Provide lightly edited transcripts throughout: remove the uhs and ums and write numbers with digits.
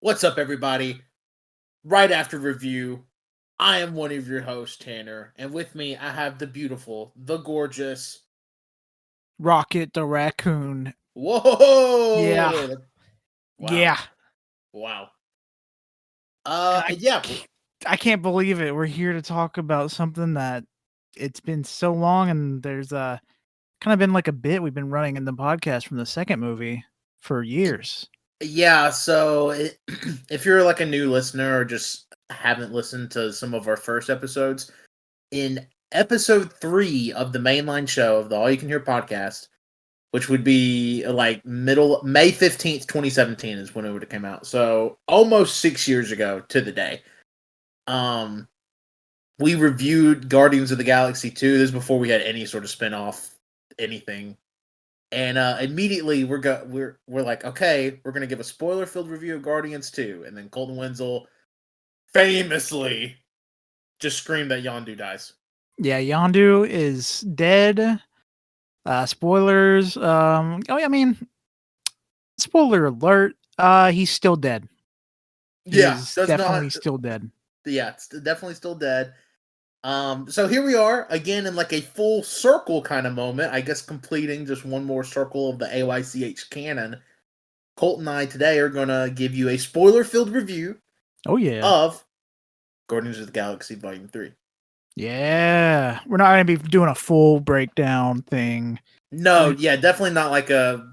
What's up, everybody? Right after review, I am one of your hosts, Tanner, and with me I have the beautiful, the gorgeous. Rocket the raccoon. Yeah. Whoa! Wow! Yeah. Wow! And I Yeah, I can't believe it. We're here to talk about something that it's been so long, and there's kind of been like a bit we've been running in the podcast from the second movie for years. yeah. So, if you're like a new listener or just haven't listened to some of our first episodes, in episode 3 of the mainline show of the All You Can Hear podcast, which would be like middle May 15th, 2017 is when it would have come out. So almost 6 years ago to the day. Um we reviewed Guardians of the Galaxy 2. This is before we had any sort of spin-off anything. And immediately we're like, okay, we're gonna give a spoiler-filled review of Guardians 2. And then Colton Wenzel famously just screamed that Yondu dies. Yeah, Yondu is dead. Spoilers. I mean, spoiler alert. He's still dead. He Yeah, is does not. definitely still dead. Yeah, it's definitely still dead. So here we are again in like a full circle kind of moment. I guess completing just one more circle of the AYCH canon. Colt and I today are gonna give you a spoiler-filled review Oh yeah. of Guardians of the Galaxy Volume 3. Yeah. We're not gonna be doing a full breakdown thing. No, yeah, definitely not like a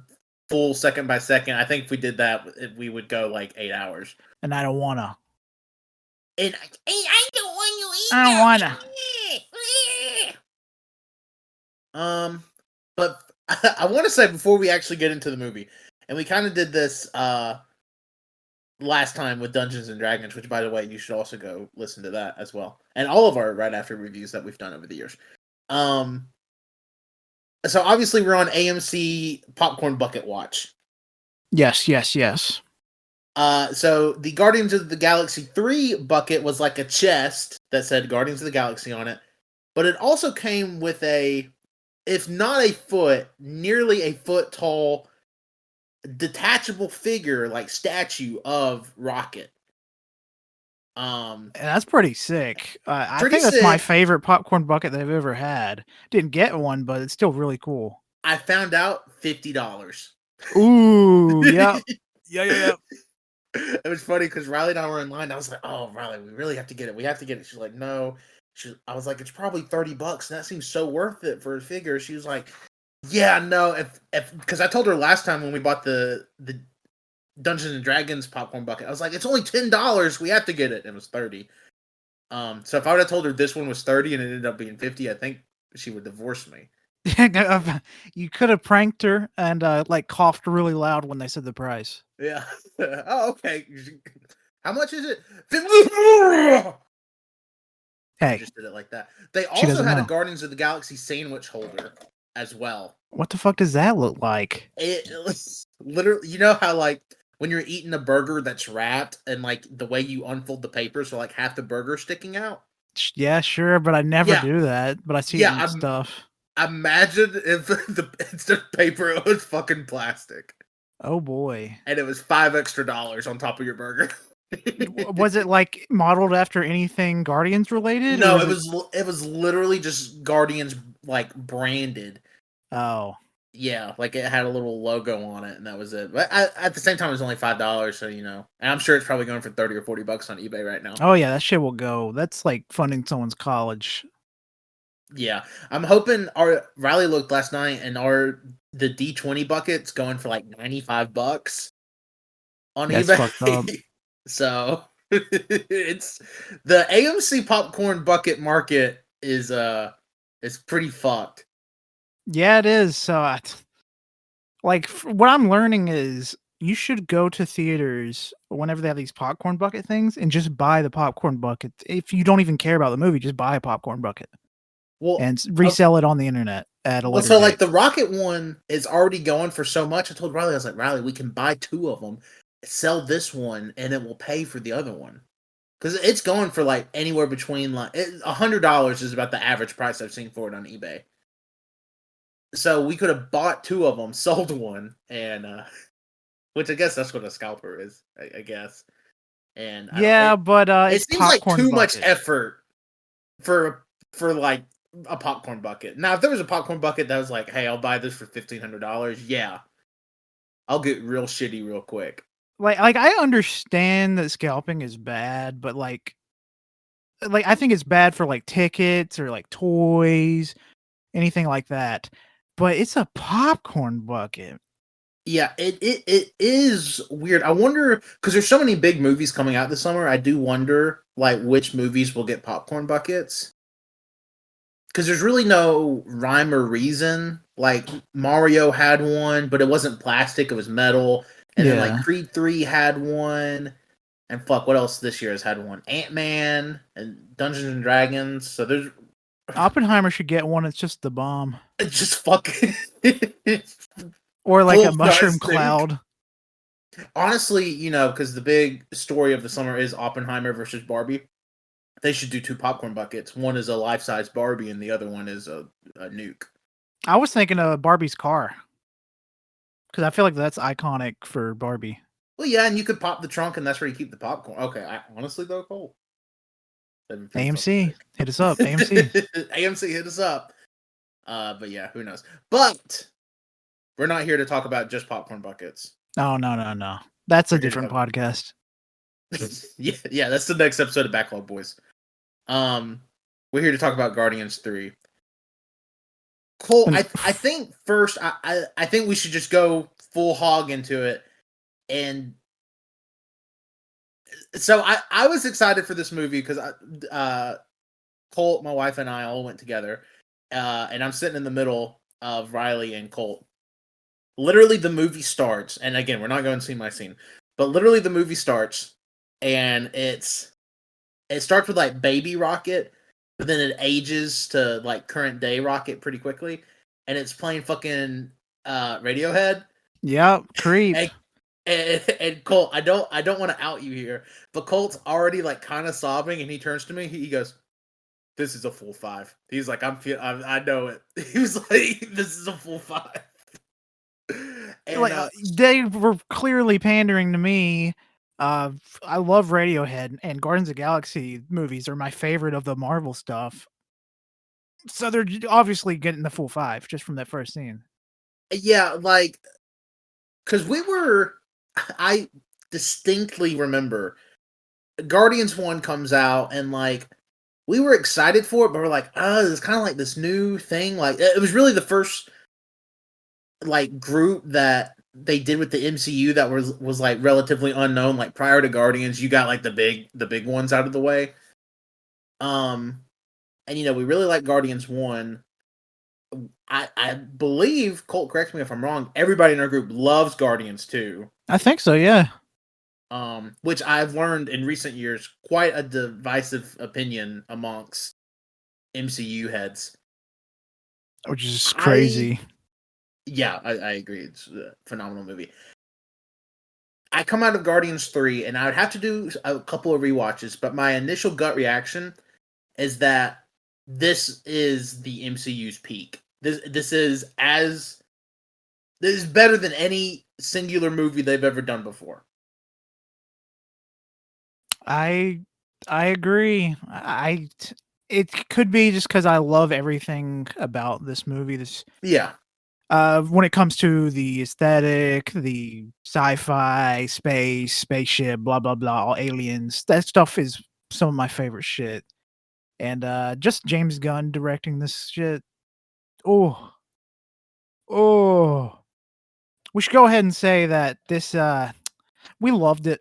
full second by second. I think if we did that, we would go like 8 hours. And I don't wanna. And I don't want you I don't wanna. But I want to say before we actually get into the movie, and we kind of did this last time with Dungeons and Dragons, which by the way, you should also go listen to that as well, and all of our right after reviews that we've done over the years. So obviously we're on AMC Popcorn Bucket Watch. Yes. So the Guardians of the Galaxy 3 bucket was like a chest that said Guardians of the Galaxy on it, but it also came with a, if not a foot, nearly a foot tall detachable figure like statue of Rocket. And that's pretty sick. I Pretty think that's my sick. favorite popcorn bucket they've ever had. Didn't get one, but it's still really cool. I found out $50. Ooh, yep. Yeah. It was funny because Riley and I were in line. I was like, "Oh, Riley, we really have to get it. We have to get it." She's like, "No." I was like, "It's probably $30, and that seems so worth it for a figure." She was like, "Yeah, no." If because I told her last time when we bought the Dungeons and Dragons popcorn bucket, I was like, "It's only $10. We have to get it." And it was 30. So if I would have told her this one was 30 and it ended up being 50, I think she would divorce me. You could have pranked her and like coughed really loud when they said the price. Yeah. Oh, okay. How much is it? I Hey, just did it like that. They she also doesn't had a know. Guardians of the Galaxy sandwich holder as well. What the fuck does that look like? It was literally, you know how like when you're eating a burger that's wrapped and like the way you unfold the paper, so like half the burger sticking out. Yeah, sure, but I never Yeah, do that. But I see it yeah. in stuff. Imagine if the instead of paper it was fucking plastic, Oh boy. and it was $5 extra on top of your burger. Was it like modeled after anything Guardians related, or No, was it? it was literally just Guardians like branded. Oh, Yeah, like it had a little logo on it, and that was it. But at the same time, it was only $5, so you know, and I'm sure it's probably going for 30 or $40 on eBay right now. oh yeah, that shit will go. That's like funding someone's college. Yeah, I'm hoping our Riley looked last night, and the D20 bucket's going for like $95 on That's fucked up. eBay. So it's the AMC popcorn bucket market is pretty fucked. Yeah, it is. So, what I'm learning is you should go to theaters whenever they have these popcorn bucket things and just buy the popcorn bucket. If you don't even care about the movie, just buy a popcorn bucket Well, and resell it on the internet at a later so like date. the Rocket one is already going for so much. I told Riley, I was like, Riley, we can buy 2 of them, sell this one, and it will pay for the other one. Because it's going for like anywhere between like $100 is about the average price I've seen for it on eBay. So we could have bought 2 of them, sold one, and which I guess that's what a scalper is. I guess. and I don't. Yeah, but It it's seems like popcorn too much bucket. effort for like a popcorn bucket. Now, if there was a popcorn bucket that was like, "Hey, I'll buy this for $1,500," yeah, I'll get real shitty real quick. Like I understand that scalping is bad, but like I think it's bad for like tickets or like toys, anything like that. But it's a popcorn bucket. Yeah, it is weird. I wonder because there's so many big movies coming out this summer. I do wonder like which movies will get popcorn buckets because there's really no rhyme or reason. Like Mario had one, but it wasn't plastic; it was metal. And then like Yeah. Creed 3 had one, and fuck, what else this year has had one? Ant-Man and Dungeons and Dragons. So there's Oppenheimer should get one. It's just the bomb. just fucking Or like a full mushroom size thing. cloud. Honestly, because the big story of the summer is Oppenheimer versus Barbie. They should do two popcorn buckets. One is a life-size Barbie, and the other one is a nuke. I was thinking of Barbie's car because I feel like that's iconic for Barbie. Well, yeah, and you could pop the trunk, and that's where you keep the popcorn. Okay, honestly though, Cole, that'd be pretty fucking AMC, hit us up. AMC. sick. AMC hit us up. But yeah, who knows? But we're not here to talk about just popcorn buckets. No, no, no, no. That's a We're here to different talk. podcast. Yeah, that's the next episode of Backlog, boys. We're here to talk about Guardians 3. Cole, I think first I think we should just go full hog into it. And so I was excited for this movie because Colt, my wife, and I all went together. And I'm sitting in the middle of Riley and Colt. Literally the movie starts, and again, we're not going to see my scene, but literally the movie starts, and it starts with like baby Rocket, but then it ages to like current day Rocket pretty quickly, and it's playing fucking Radiohead. Yep, creep. And Colt, I don't want to out you here, but Colt's already like kind of sobbing, and he turns to me. He goes, "This is a full 5." He's like, I know it." He was like, "This is a full 5." And Like they were clearly pandering to me. I love Radiohead, and Guardians of the Galaxy movies are my favorite of the Marvel stuff. So they're obviously getting the full 5 just from that first scene. yeah, like because I distinctly remember Guardians 1 comes out, and like we were excited for it, but we're like, it's kind of like this new thing. Like it was really the first like group that they did with the MCU that was like relatively unknown. Like prior to Guardians, you got like the big ones out of the way. And we really like Guardians 1. I believe, Colt, correct me if I'm wrong, everybody in our group loves Guardians 2. I think so, yeah. Which I've learned in recent years, quite a divisive opinion amongst MCU heads. Which is crazy. I agree. It's a phenomenal movie. I come out of Guardians 3, and I would have to do a couple of rewatches, but my initial gut reaction is that this is the MCU's peak. This is better than any singular movie they've ever done before. I agree. It could be just because I love everything about this movie. Yeah. When it comes to the aesthetic, the sci-fi, space, spaceship, blah blah blah, all aliens, that stuff is some of my favorite shit. And just James Gunn directing this shit. Oh, oh. We should go ahead and say that this we loved it.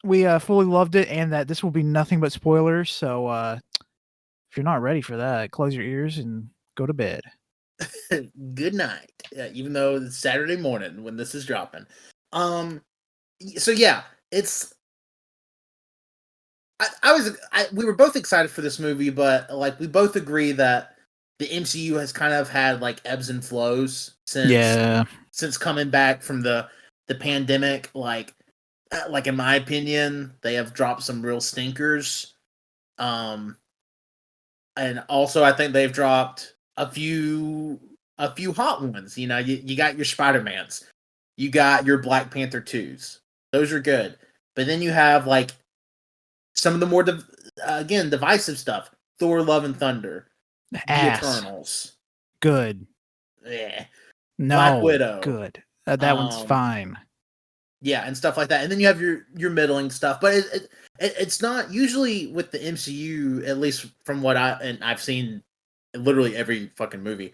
We fully loved it, and that this will be nothing but spoilers. So if you're not ready for that, close your ears and go to bed. Good night. Even though it's Saturday morning when this is dropping. So yeah, it's. We were both excited for this movie, but like we both agree that the MCU has kind of had like ebbs and flows since coming back from the pandemic. Like in my opinion, they have dropped some real stinkers. And also I think they've dropped a few hot ones. You got your Spider-Mans, you got your Black Panther 2s. Those are good. But then you have like Some of the more again divisive stuff: Thor: Love and Thunder, The Ass. Eternals, Good. yeah, Black No. Widow, Good. That one's fine. yeah, and stuff like that. And then you have your middling stuff, but it's not usually with the MCU, at least from what I've seen, literally every fucking movie.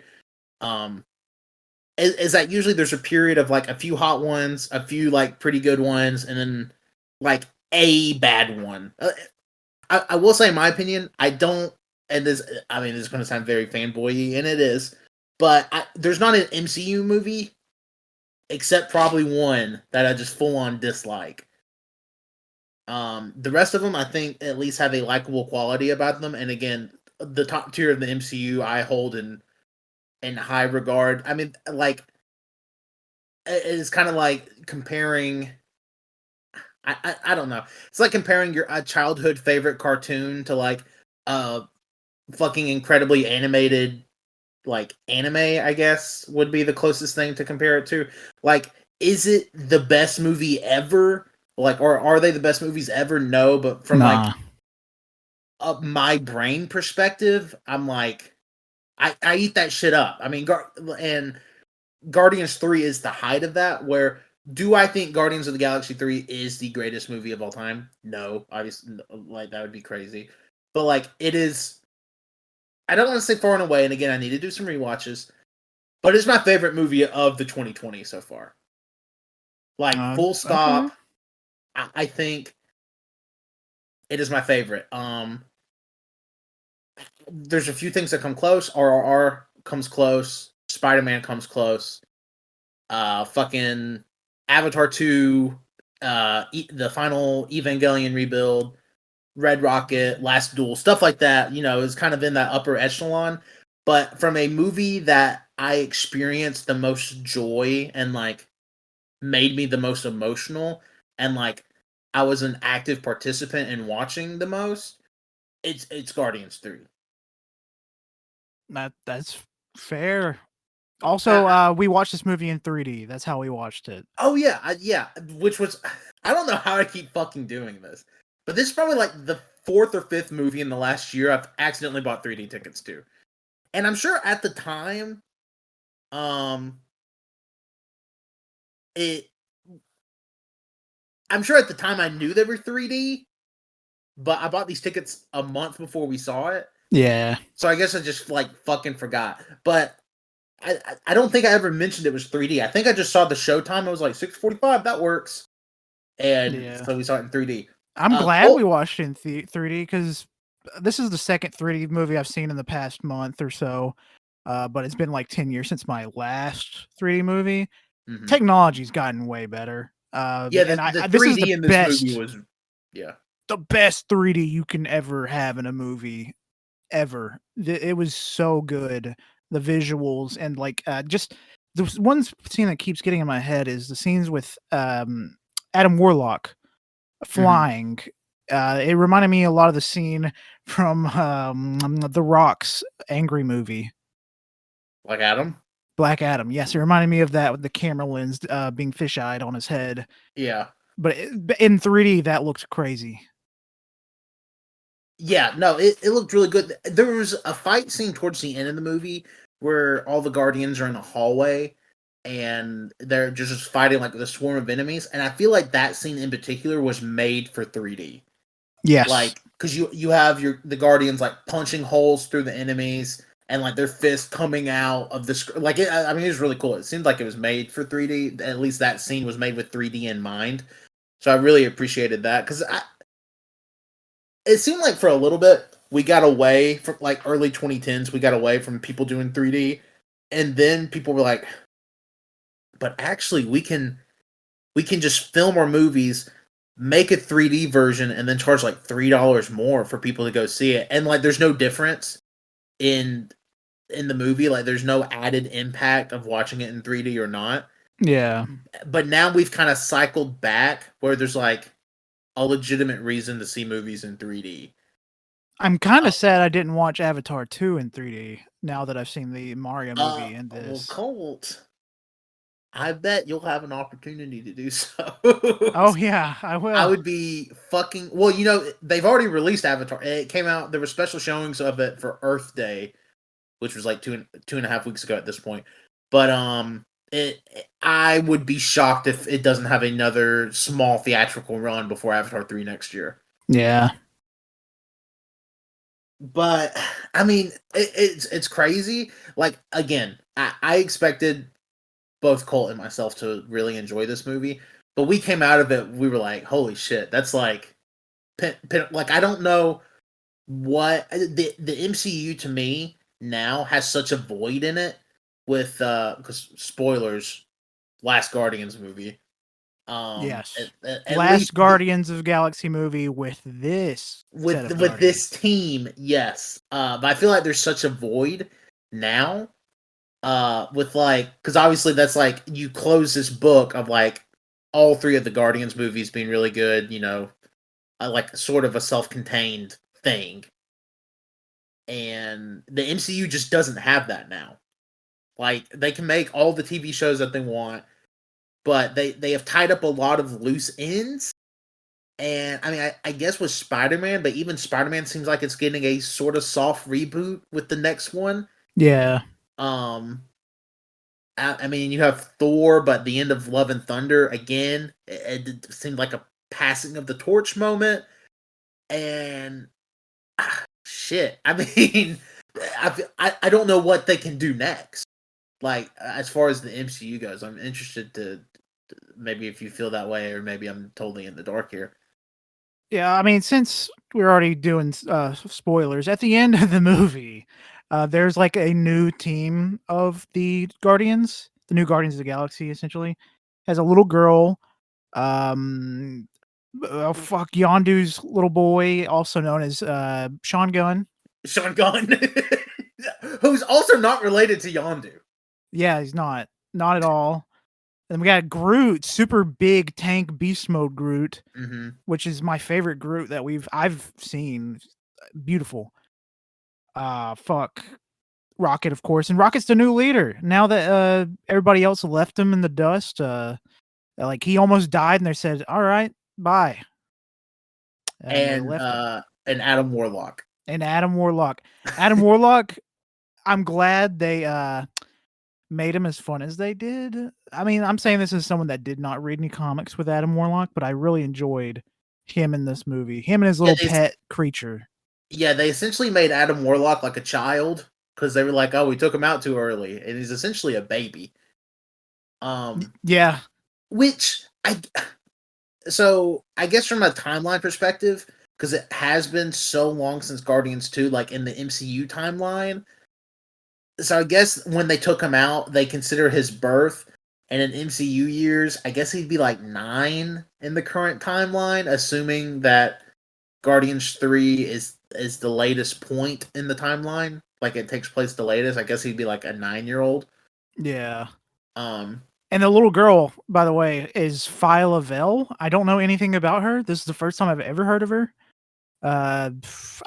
Um, is that usually there's a period of like a few hot ones, a few like pretty good ones, and then like a bad one. I will say, in my opinion, I don't, and this, I mean, this is going to sound very fanboy-y, and it is, but there's not an MCU movie, except probably one, that I just full on dislike. The rest of them, I think, at least have a likable quality about them, and again, the top tier of the MCU I hold in high regard. I mean, like, it's kind of like comparing. I don't know. It's like comparing your childhood favorite cartoon to like uh fucking incredibly animated like anime, I guess would be the closest thing to compare it to. Like, is it the best movie ever? Like, or are they the best movies ever? No, but from like Nah. my brain perspective, I'm like, I eat that shit up. I mean, and Guardians 3 is the height of that. Where do I think Guardians of the Galaxy 3 is the greatest movie of all time? No, obviously, like that would be crazy. But like, it is. I don't want to say far and away, and again, I need to do some rewatches. But it's my favorite movie of the 2020 so far. Like, full Okay. stop. I think it is my favorite. There's a few things that come close. RRR comes close. Spider-Man comes close. Fucking Avatar 2. The final Evangelion rebuild. Red Rocket, Last Duel, stuff like that. You know, is kind of in that upper echelon. But from a movie that I experienced the most joy and like made me the most emotional and like I was an active participant in watching the most, it's Guardians 3. That's fair. Also, I, we watched this movie in 3D. That's how we watched it. oh yeah, yeah, which was I don't know how I keep fucking doing this. But this is probably like the fourth or fifth movie in the last year I've accidentally bought 3D tickets to. And I'm sure at the time um it I'm sure at the time I knew they were 3D, but I bought these tickets a month before we saw it. Yeah. So I guess I just like fucking forgot. But I don't think I ever mentioned it was 3D. I think I just saw the showtime. I was like 6:45. That works, and Yeah. so we saw it in 3D. I'm glad we Colt. watched it in 3D because this is the second 3D movie I've seen in the past month or so. But it's been like 10 years since my last 3D movie. Mhm. Technology's gotten way better. Yeah, And the this is 3D in this movie was yeah. the best 3D you can ever have in a movie ever. It was so good. The visuals and like just the one scene that keeps getting in my head is the scenes with Adam Warlock Mhm. flying. It reminded me a lot of the scene from The Rock's Angry movie, Like Adam. Black Adam. Yes, it reminded me of that with the camera lens being fisheyed on his head. Yeah. But in 3D, that looks crazy. Yeah, no, it looked really good. There was a fight scene towards the end of the movie where all the Guardians are in a hallway and they're just fighting like the swarm of enemies. And I feel like that scene in particular was made for 3D. Yes. Like, because you have the Guardians like punching holes through the enemies and like their fists coming out of the screen. Like, I mean, it was really cool. It seemed like it was made for 3D. At least that scene was made with 3D in mind. So I really appreciated that because it seemed like for a little bit we got away from like early 2010s. We got away from people doing 3D, and then people were like, "But actually, we can just film our movies." Make a 3D version and then charge like $3 more for people to go see it. And like there's no difference in the movie. Like there's no added impact of watching it in 3D or not. Yeah. But now we've kind of cycled back where there's like a legitimate reason to see movies in 3D. I'm kind of sad I didn't watch Avatar 2 in 3D now that I've seen the Mario movie and Well, this. Colt. I bet you'll have an opportunity to do so. Oh yeah, I I will. would be fucking well. You know, they've already released Avatar. It came out. There were special showings of it for Earth Day, which was like 2.5 weeks ago at this point. But I would be shocked if it doesn't have another small theatrical run before Avatar 3 next year. Yeah. But I mean, it's crazy. Like again, I expected both Colt and myself to really enjoy this movie, but we came out of it. We were like, "Holy shit!" That's like, like I don't know what the MCU to me now has such a void in it with because spoilers, Last Guardians movie. Yes. At least Last Guardians of Galaxy movie with this set of with this Guardians. team, yes. But I feel like there's such a void now. With like, because obviously that's like you close this book of like all three of the Guardians movies being really good. You know, like sort of a self-contained thing, and the MCU just doesn't have that now. Like they can make all the TV shows that they want, but they have tied up a lot of loose ends. And I mean, I guess with Spider-Man, but even Spider-Man seems like it's getting a sort of soft reboot with the next one. Yeah. Um, I mean, you have Thor, but the end of Love and Thunder again, it seemed like a passing of the torch moment. And shit, I mean, I don't know what they can do next. Like as far as the MCU goes, I'm interested to maybe if you feel that way, or maybe I'm totally in the dark here. Yeah, I mean, since we're already doing spoilers, at the end of the movie, there's like a new team of the Guardians, the new Guardians of the Galaxy, essentially, has a little girl, um, oh fuck, Yondu's little boy, also known as Sean Gunn. Sean Gunn, who's also not related to Yondu. Yeah, he's not at all. And we got Groot, super big tank beast mode Groot, Mm-hmm. which is my favorite Groot that I've seen. Beautiful. Fuck. Rocket, of course, and Rocket's the new leader. Now that everybody else left him in the dust, like he almost died, and they said, "All right, bye," and they left him. And Adam Warlock. And Adam Warlock. Adam Warlock. I'm glad they made him as fun as they did. I mean, I'm saying this as someone that did not read any comics with Adam Warlock, but I really enjoyed him in this movie. Him and his Yeah, little pet creature. yeah, they essentially made Adam Warlock like a child because they were like, "Oh, we took him out too early," and he's essentially a baby. Yeah. Which I guess from a timeline perspective, because it has been so long since Guardians 2, like in the MCU timeline. So I guess when they took him out, they consider his birth, and in MCU years, I guess he'd be like 9 in the current timeline, assuming that Guardians 3 is the latest point in the timeline. Like it takes place the latest. I guess he'd be like a 9-year-old. Yeah. Um And the little girl, by the way, is Phyla Vell. I don't know anything about her. This is the first time I've ever heard of her. I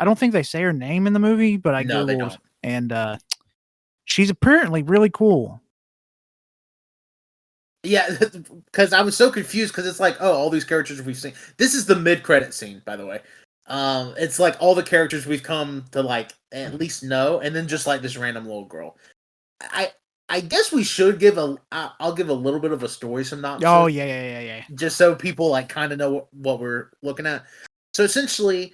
don't think they say her name in the movie, but I no, they googled, don't. and she's apparently really cool. Yeah, because I was so confused because it's like, oh, all these characters we've seen. This is the mid-credit scene, by the way. It's like all the characters we've come to like at least know, and then just like this random little girl. I I guess we should give I'll give a little bit of a story synopsis Oh yeah. just so people like kind of know what we're looking at. So essentially,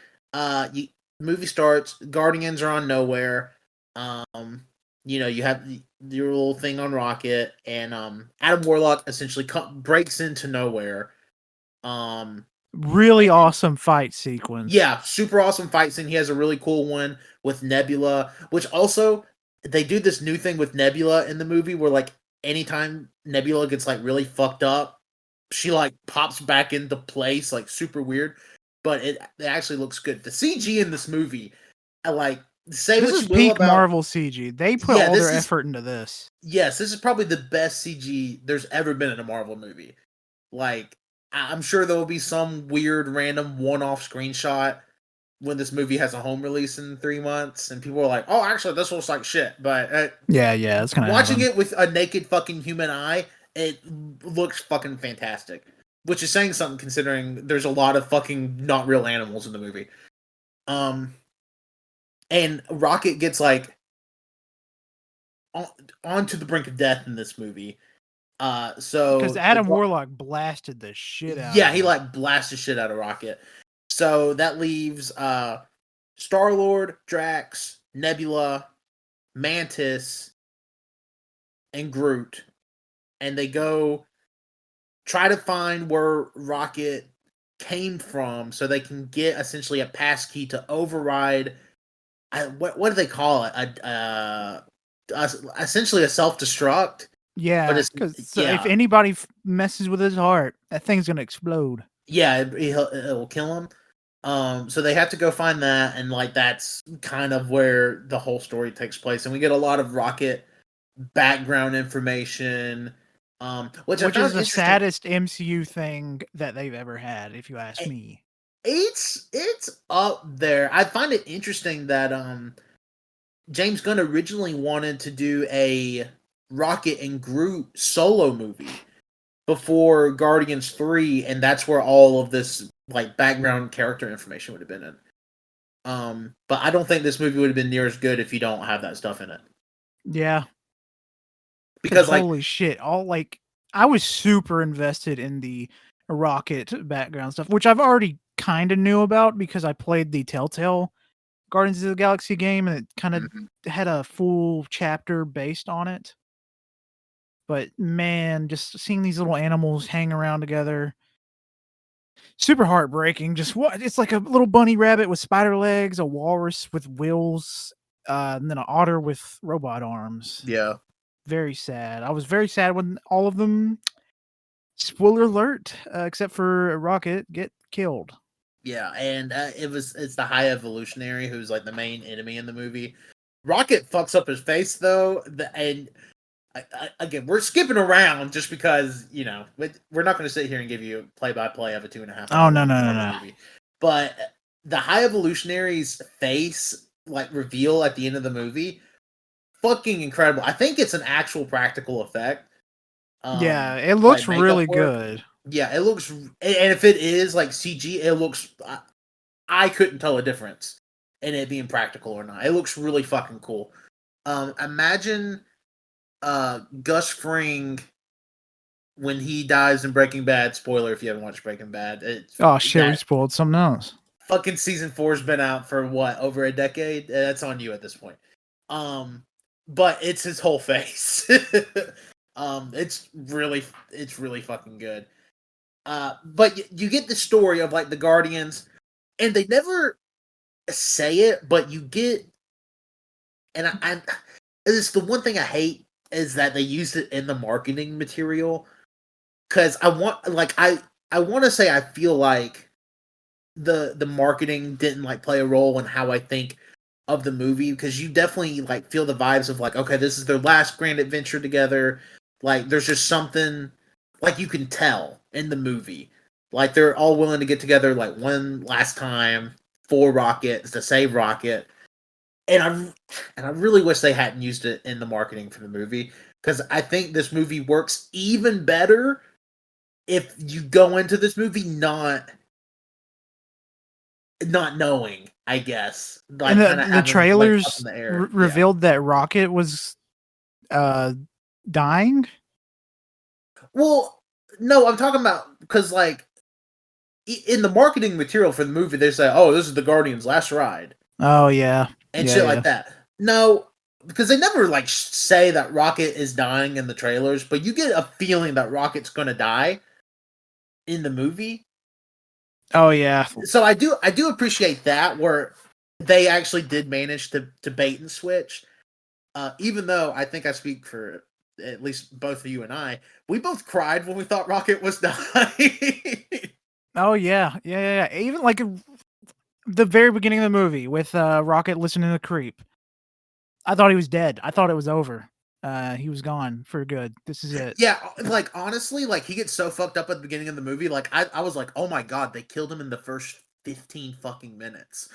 movie starts. Guardians are on nowhere. Um, you know, you have your little thing on Rocket, and Adam Warlock essentially breaks into nowhere. Um, Really awesome fight sequence. yeah, super awesome fight scene. He has a really cool one with Nebula, which also they do this new thing with Nebula in the movie where like anytime Nebula gets like really fucked up, she like pops back into place, like super weird. But it actually looks good. The CG in this movie, I like say This what is you will peak about Marvel CG. They put yeah, all their this is effort into this. yes, this is probably the best CG there's ever been in a Marvel movie. Like I'm sure there will be some weird random one-off screenshot when this movie has a home release in 3 months, and people are like, "Oh, actually, this looks like shit." But Yeah, it's gonna watching happen. it with a naked fucking human eye, It looks fucking fantastic, which is saying something considering there's a lot of fucking not real animals in the movie. And Rocket gets like onto the brink of death in this movie. Because So Adam Warlock blasted the shit out of he him. like blasted shit out of Rocket. So that leaves Star-Lord, Drax, Nebula, Mantis, and Groot, and they go try to find where Rocket came from, so they can get essentially a passkey to override. What do they call it? Essentially a self-destruct. But Yeah, it's because if yeah, anybody messes with his heart, that thing's gonna explode. yeah, it'll kill him. So they have to go find that, and like that's kind of where the whole story takes place, and we get a lot of Rocket background information, which I Which is found the interesting. saddest MCU thing that they've ever had, if you ask I- me. It's up there. I find it interesting that James Gunn originally wanted to do a Rocket and Groot solo movie before Guardians 3, and that's where all of this like background character information would have been in. But I don't think this movie would have been near as good if you don't have that stuff in it. Yeah, because Because like holy shit, I was super invested in the Rocket background stuff, which I've already kind of knew about because I played the Telltale Guardians of the Galaxy game, and it kind of mhm, had a full chapter based on it. But man, just seeing these little animals hang around together, super heartbreaking. Just what it's like a little bunny rabbit with spider legs, a walrus with wheels, and then an otter with robot arms. yeah, Very sad. I was very sad when all of them, spoiler alert, except for Rocket, get killed. yeah, and it's the High Evolutionary who's like the main enemy in the movie. Rocket fucks up his face though, and again we're skipping around just because we're not going to sit here and give you play by play of a 2.5 hour Oh no long no no Marvel no! movie, but the High Evolutionary's face like reveal at the end of the movie, fucking incredible. I think it's an actual practical effect. Yeah, it Like looks makeup really work. good. Yeah, it looks, and if it is like CG, it looks. I couldn't tell a difference in it being practical or not. It looks really fucking cool. Imagine Gus Fring when he dies in Breaking Bad. Spoiler if you haven't watched Breaking Bad. It's Oh shit, we that spoiled something else. fucking season 4's been out for what, over a decade? That's on you at this point. Um, but it's his whole face. It's really fucking good. But you get the story of like the Guardians, and they never say it, but you get, and I it's the one thing I hate is that they used it in the marketing material, because I want to say I feel like the marketing didn't like play a role in how I think of the movie, because you definitely like feel the vibes of like, okay, this is their last grand adventure together. Like there's just something like you can tell in the movie. Like they're all willing to get together like one last time for Rocket to save Rocket. And I really wish they hadn't used it in the marketing for the movie, because I think this movie works even better if you go into this movie not knowing, I guess, And like kind of the having legs up in trailers the air. Yeah. revealed that Rocket was uh dying. Well, no, I'm talking about because like in the marketing material for the movie, they say, "Oh, this is the Guardians' last ride" Oh yeah, and yeah shit yeah. like that. No, because they never like say that Rocket is dying in the trailers, but you get a feeling that Rocket's gonna die in the movie. Oh yeah. So I do appreciate that, where they actually did manage to bait and switch. Even though I think I speak for at least both of you and I, we both cried when we thought Rocket was dying. Oh yeah, yeah yeah. Yeah. Even like the very beginning of the movie with Rocket listening to Creep. I thought he was dead. I thought it was over. He was gone for good. This is it. Yeah, like honestly, like he gets so fucked up at the beginning of the movie. Like I was like, oh my god, they killed him in the first 15 fucking minutes,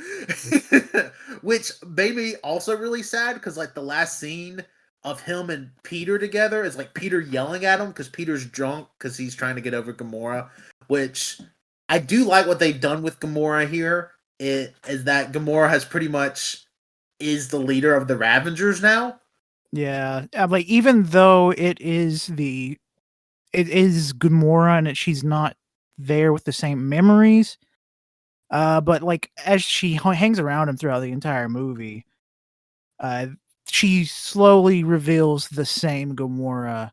which made me also really sad because like the last scene of him and Peter together is like Peter yelling at him because Peter's drunk because he's trying to get over Gamora, which I do like what they've done with Gamora here. It is that Gamora has pretty much is the leader of the Ravengers now. Yeah, like even though it is Gamora and she's not there with the same memories, but like as she hangs around him throughout the entire movie, uh, she slowly reveals the same Gamora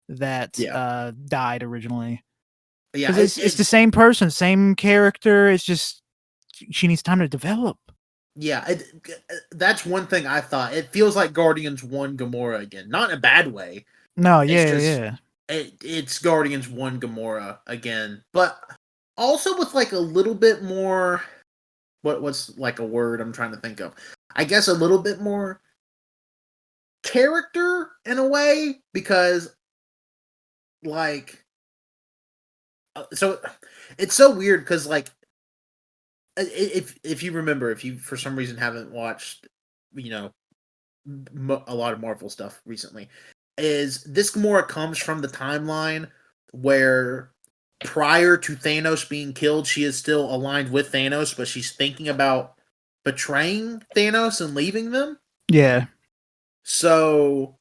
that Yeah, died originally. yeah, Because it's the same person, same character. It's just she needs time to develop. yeah. That's one thing I thought. It feels like Guardians 1 Gamora again, not in a bad way. No, It's yeah, just yeah. it's Guardians 1 Gamora again, but also with like a little bit more what's like a word I'm trying to think of. I guess a little bit more character in a way because like so it's so weird because like if you remember if you for some reason haven't watched you know a lot of Marvel stuff recently is this Gamora comes from the timeline where prior to Thanos being killed she is still aligned with Thanos but she's thinking about betraying Thanos and leaving them. Yeah. So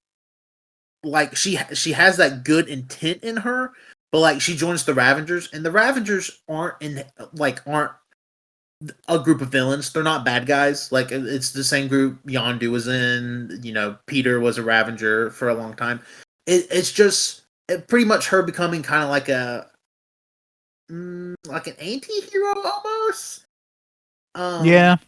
like she has that good intent in her, but like she joins the Ravengers, and the Ravengers aren't a group of villains. They're not bad guys. Like it's the same group Yondu was in. You know, Peter was a Ravenger for a long time. It's just pretty much her becoming kind of like a like an anti-hero almost. Yeah. Um,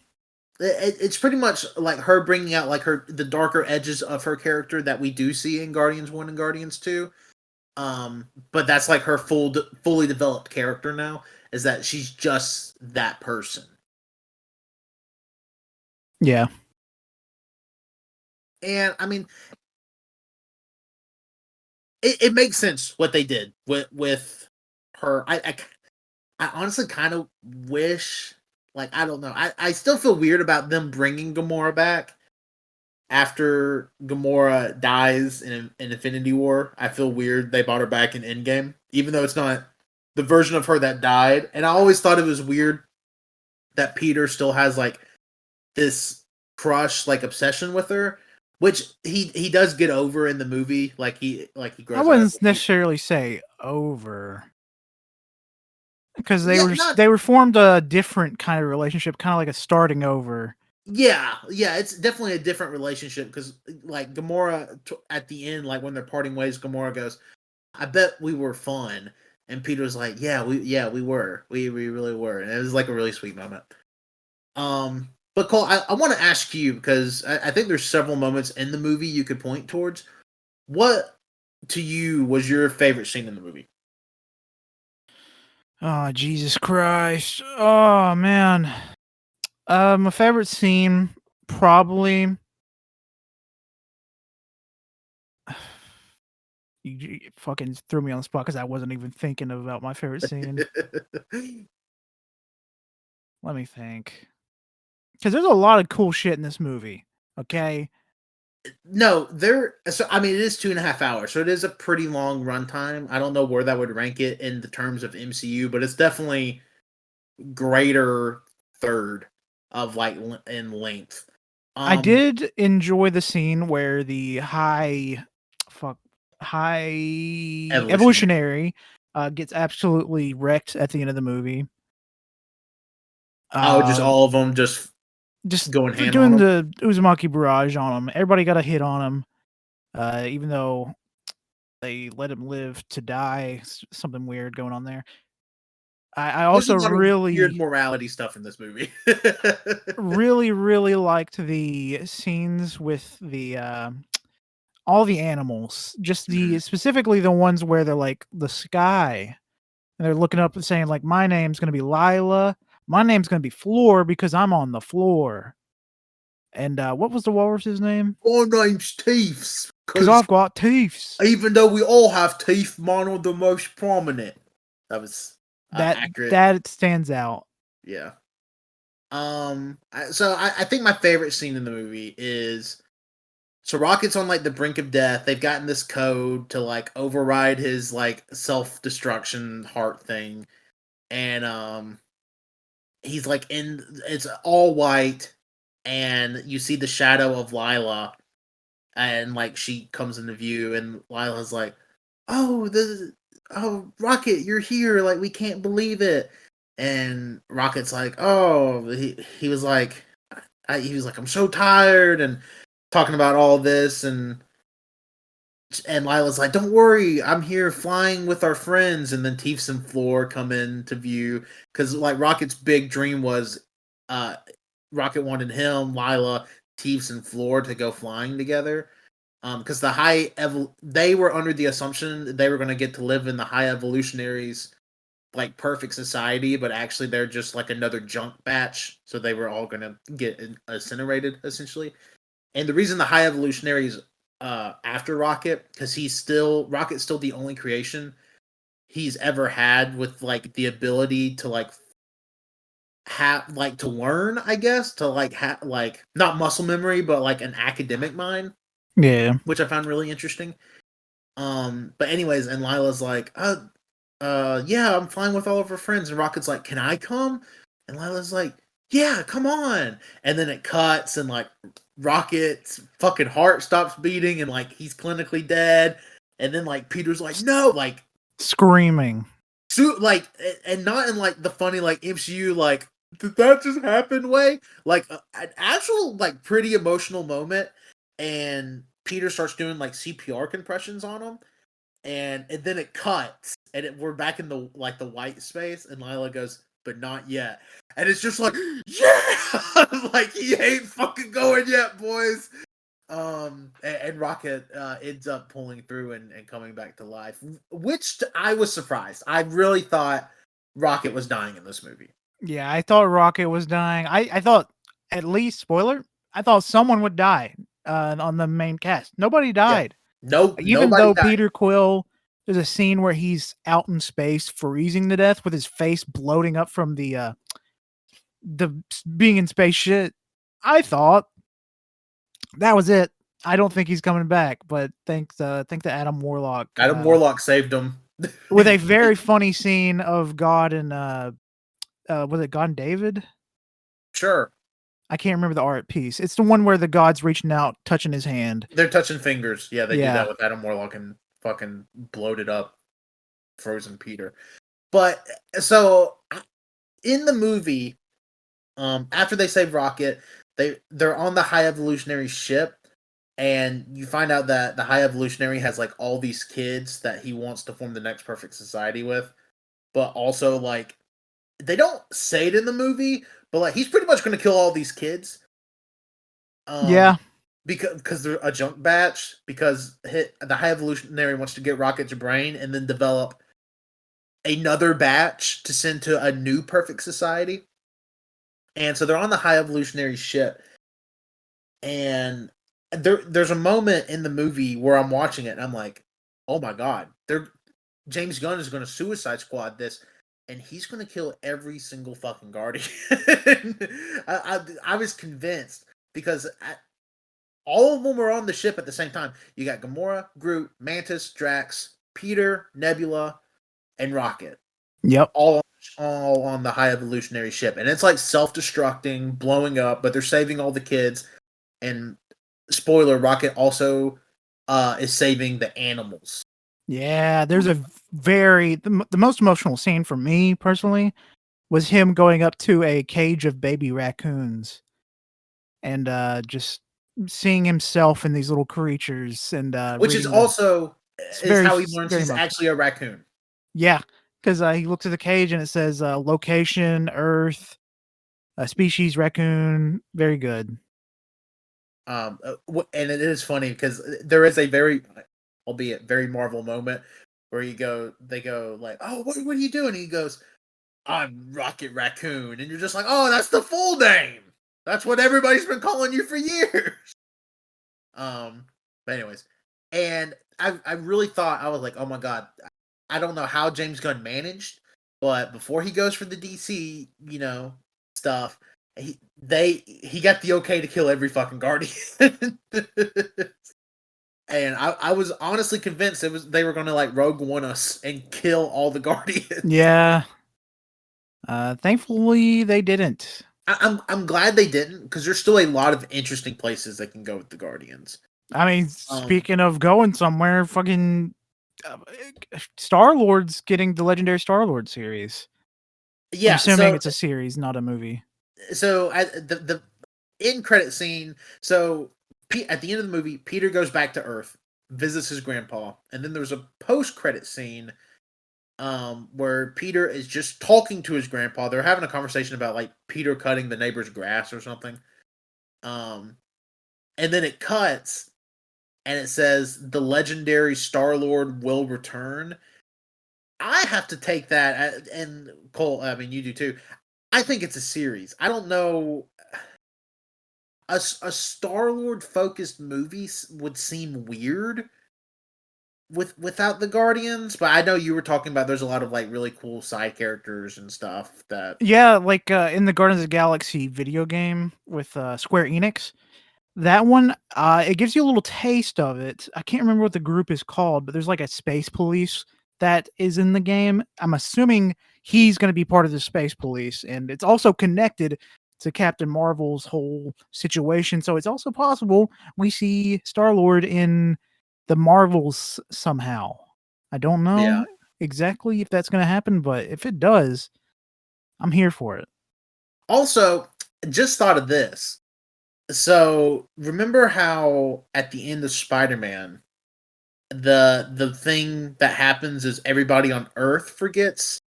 it's pretty much like her bringing out like the darker edges of her character that we do see in Guardians 1 and Guardians 2. But that's like her fully developed character now is that she's just that person. Yeah. And I mean it makes sense what they did with her. I honestly kind of wish like I don't know. I still feel weird about them bringing Gamora back after Gamora dies in Infinity War. I feel weird they brought her back in Endgame, even though it's not the version of her that died. And I always thought it was weird that Peter still has like this crush, like obsession with her, which he does get over in the movie. Like he I grows out of wouldn't it. necessarily say over because Yeah, not they were formed a different kind of relationship, kind of like a starting over. yeah. It's definitely a different relationship because like Gamora at the end, like when they're parting ways, Gamora goes, "I bet we were fun," and Peter's like, we were, we really were," and it was like a really sweet moment. But Cole, I want to ask you because I think there's several moments in the movie you could point towards. What to you was your favorite scene in the movie? Oh, Jesus Christ. Oh, man. My favorite scene probably you fucking threw me on the spot because I wasn't even thinking about my favorite scene. Let me think. Because there's a lot of cool shit in this movie. Okay. No, there. So I mean, it is 2.5 hours, so it is a pretty long runtime. I don't know where that would rank it in the terms of MCU, but it's definitely greater third of like in length. I Um, did enjoy the scene where the fuck, high evolutionary. evolutionary gets absolutely wrecked at the end of the movie. Oh, just Uh, all of them just just going ham on doing them. the Uzumaki barrage on him. Everybody got a hit on him. Even though they let him live to die, something weird going on there. I There's also a lot of weird really, morality stuff in this movie. really liked the scenes with the all the animals, just Mhm. the specifically the ones where they're like the sky and they're looking up and saying like my name's gonna be Lila, my name's gonna be Floor because I'm on the floor. And what was the walrus's name? My name's Teeths, Because because I've got teeth. even though we all have teeth, mine are the most prominent. That was That accurate. that stands out. Yeah. So I think my favorite scene in the movie is So Rocket's on like the brink of death. They've gotten this code to like override his like self-destruction heart thing. And he's like in it's all white, and you see the shadow of Lila, and like she comes into view, and Lila's like, "Oh, oh, Rocket, you're here! Like, we can't believe it." And Rocket's like, "Oh," he was like, he was like, "I'm so tired," and talking about all this, and Lila's like, "Don't worry, I'm here flying with our friends." And then Teefs and Floor come into view because like Rocket's big dream was, uh, Rocket wanted him, Lila, Teefs, and Floor to go flying together. Because they were under the assumption that they were going to get to live in the high evolutionaries like perfect society, but actually they're just like another junk batch, so they were all going to get incinerated essentially. And the reason the high evolutionaries after Rocket, because Rocket's still the only creation he's ever had with like the ability to like have like to learn, I guess, to like have like not muscle memory, but like an academic mind, Yeah. which I found really interesting. But anyways, and Lila's like, yeah, I'm flying with all of her friends. And Rocket's like, can I come? And Lila's like, yeah, come on. And then it cuts, and like Rocket's fucking heart stops beating, and like he's clinically dead. And then like Peter's like, no, like Screaming. like, and not in like the funny like MCU like did that just happen way, like an actual like pretty emotional moment. And Peter starts doing like CPR compressions on him, and then it cuts, and we're back in the like the white space, and Lila goes, but not yet. And it's just like, yeah, like he ain't fucking going yet, boys. And Rocket ends up pulling through and coming back to life, which I was surprised. I really thought Rocket was dying in this movie. Yeah, I thought Rocket was dying. I thought, at least, spoiler, I thought someone would die on the main cast. Nobody Yeah, died. no, Even nobody though died. Peter Quill, there's a scene where he's out in space freezing to death with his face bloating up from being in space shit. I thought that was it. I don't think he's coming back, but thanks to Adam Warlock, Adam Warlock saved him. with a very funny scene of God and was it God and David? Sure, I can't remember the art piece. It's the one where the god's reaching out, touching his hand. they're touching fingers. Yeah, they do that Yeah. with Adam Warlock and fucking bloated up frozen Peter. But so in the movie, after they save Rocket, they're on the high evolutionary ship, and you find out that the high evolutionary has like all these kids that he wants to form the next perfect society with, but also like they don't say it in the movie, but like he's pretty much going to kill all these kids. Um, Yeah. because they're a junk batch. Because the high evolutionary wants to get Rocket's brain and then develop another batch to send to a new perfect society. And so they're on the high evolutionary ship, and there's a moment in the movie where I'm watching it and I'm like, oh my god, James Gunn is going to Suicide Squad this, and he's going to kill every single fucking Guardian. I was convinced because all of them were on the ship at the same time. You got Gamora, Groot, Mantis, Drax, Peter, Nebula, and Rocket, Yep. all on the high evolutionary ship, and it's like self-destructing, blowing up, but they're saving all the kids. And spoiler, Rocket also is saving the animals. Yeah. There's a the most emotional scene for me personally was him going up to a cage of baby raccoons and just seeing himself in these little creatures and Which is reading the. also It's is very how he learns very he's emotional. actually a raccoon. Yeah, because he looks at the cage and it says location Earth, species raccoon. Very good. And it is funny because there is a very, albeit very Marvel moment where they go like, "Oh, what are you doing?" And he goes, "I'm Rocket Raccoon," and you're just like, "Oh, that's the full name. That's what everybody's been calling you for years." Um, but anyways, and I really thought, I was like, oh my god, I don't know how James Gunn managed, but before he goes for the DC, stuff, he got the okay to kill every fucking guardian. And I was honestly convinced they were gonna like Rogue One us and kill all the guardians. Yeah. Thankfully they didn't. I'm glad they didn't, because there's still a lot of interesting places they can go with the Guardians. I mean, Um, speaking of going somewhere, fucking Star-Lord's getting the Legendary Star-Lord series. I'm yeah, assuming it's a series, not a movie. so at the end credit scene, so at the end of the movie, Peter goes back to Earth, visits his grandpa, and then there's a post credit scene where Peter is just talking to his grandpa. They're having a conversation about like Peter cutting the neighbor's grass or something. Um, and then it cuts and it says the legendary Star-Lord will return. I have to take that, and Cole, I mean, you do too. I think it's a series. I don't know. A Star-Lord focused movie would seem weird without the Guardians, but I know you were talking about there's a lot of like really cool side characters and stuff that. Yeah, like in the Guardians of the Galaxy video game with Square Enix. That one, it gives you a little taste of it. I can't remember what the group is called, but there's like a space police that is in the game. I'm assuming he's going to be part of the space police, and it's also connected to Captain Marvel's whole situation. So it's also possible we see Star-Lord in the Marvels somehow. I don't Yeah. know exactly if that's going to happen, but if it does, I'm here for it. Also, just thought of this. So remember how at the end of Spider-Man, the thing that happens is everybody on Earth forgets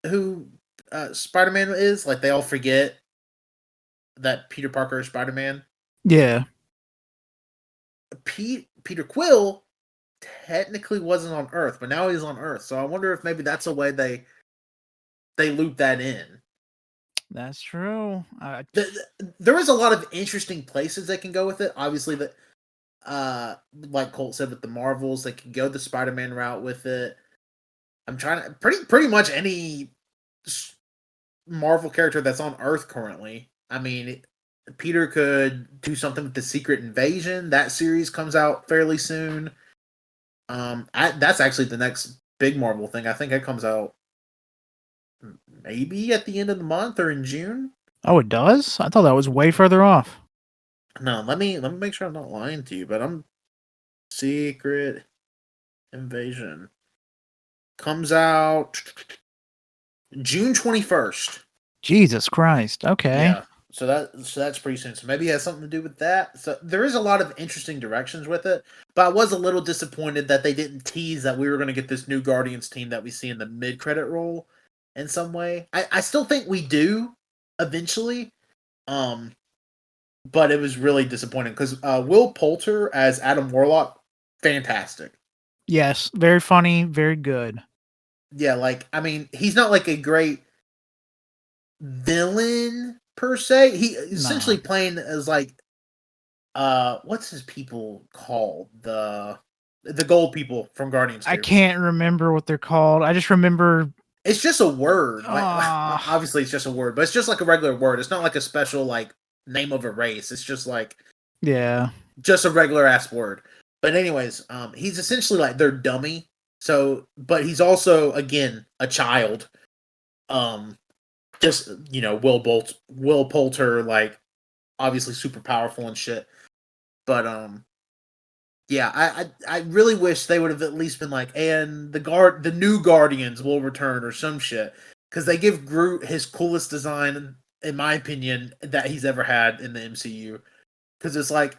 who Spider-Man is. Like they all forget that Peter Parker is Spider-Man. Yeah. Peter Quill technically wasn't on Earth, but now he's on Earth. So I wonder if maybe that's a way they loop that in. That's true. There is a lot of interesting places they can go with it. Obviously, that like Colt said with the Marvels, they can go the Spider-Man route with it. I'm trying to pretty much any Marvel character that's on Earth currently. I mean, Peter could do something with the Secret Invasion. That series comes out fairly soon. That's actually the next big Marvel thing. I think it comes out maybe at the end of the month or in June. Oh, it does? I thought that was way further off. No, let me make sure I'm not lying to you, but I'm Secret Invasion comes out June 21st. Jesus Christ. Okay. Yeah. So that's pretty soon. So maybe it has something to do with that. So there is a lot of interesting directions with it, but I was a little disappointed that they didn't tease that we were going to get this new Guardians team that we see in the mid-credit roll in some way. I still think we do eventually. Um but it was really disappointing because Will Poulter as Adam Warlock, fantastic. Yes. Very funny. Very good. Yeah, like I mean, he's not like a great villain per se. He essentially Nah. playing as like what's his people called? The gold people from Guardians I 2. can't remember what they're called. I just remember. It's just a word. Like Ah. obviously it's just a word, but it's just like a regular word. It's not like a special like name of a race. It's just like Yeah. just a regular ass word. But anyways, he's essentially like their dummy. So, but he's also again a child. Um, just Will Poulter, like obviously super powerful and shit. But yeah, I really wish they would have at least been like, and the new Guardians will return or some shit, because they give Groot his coolest design in my opinion that he's ever had in the MCU. Because it's like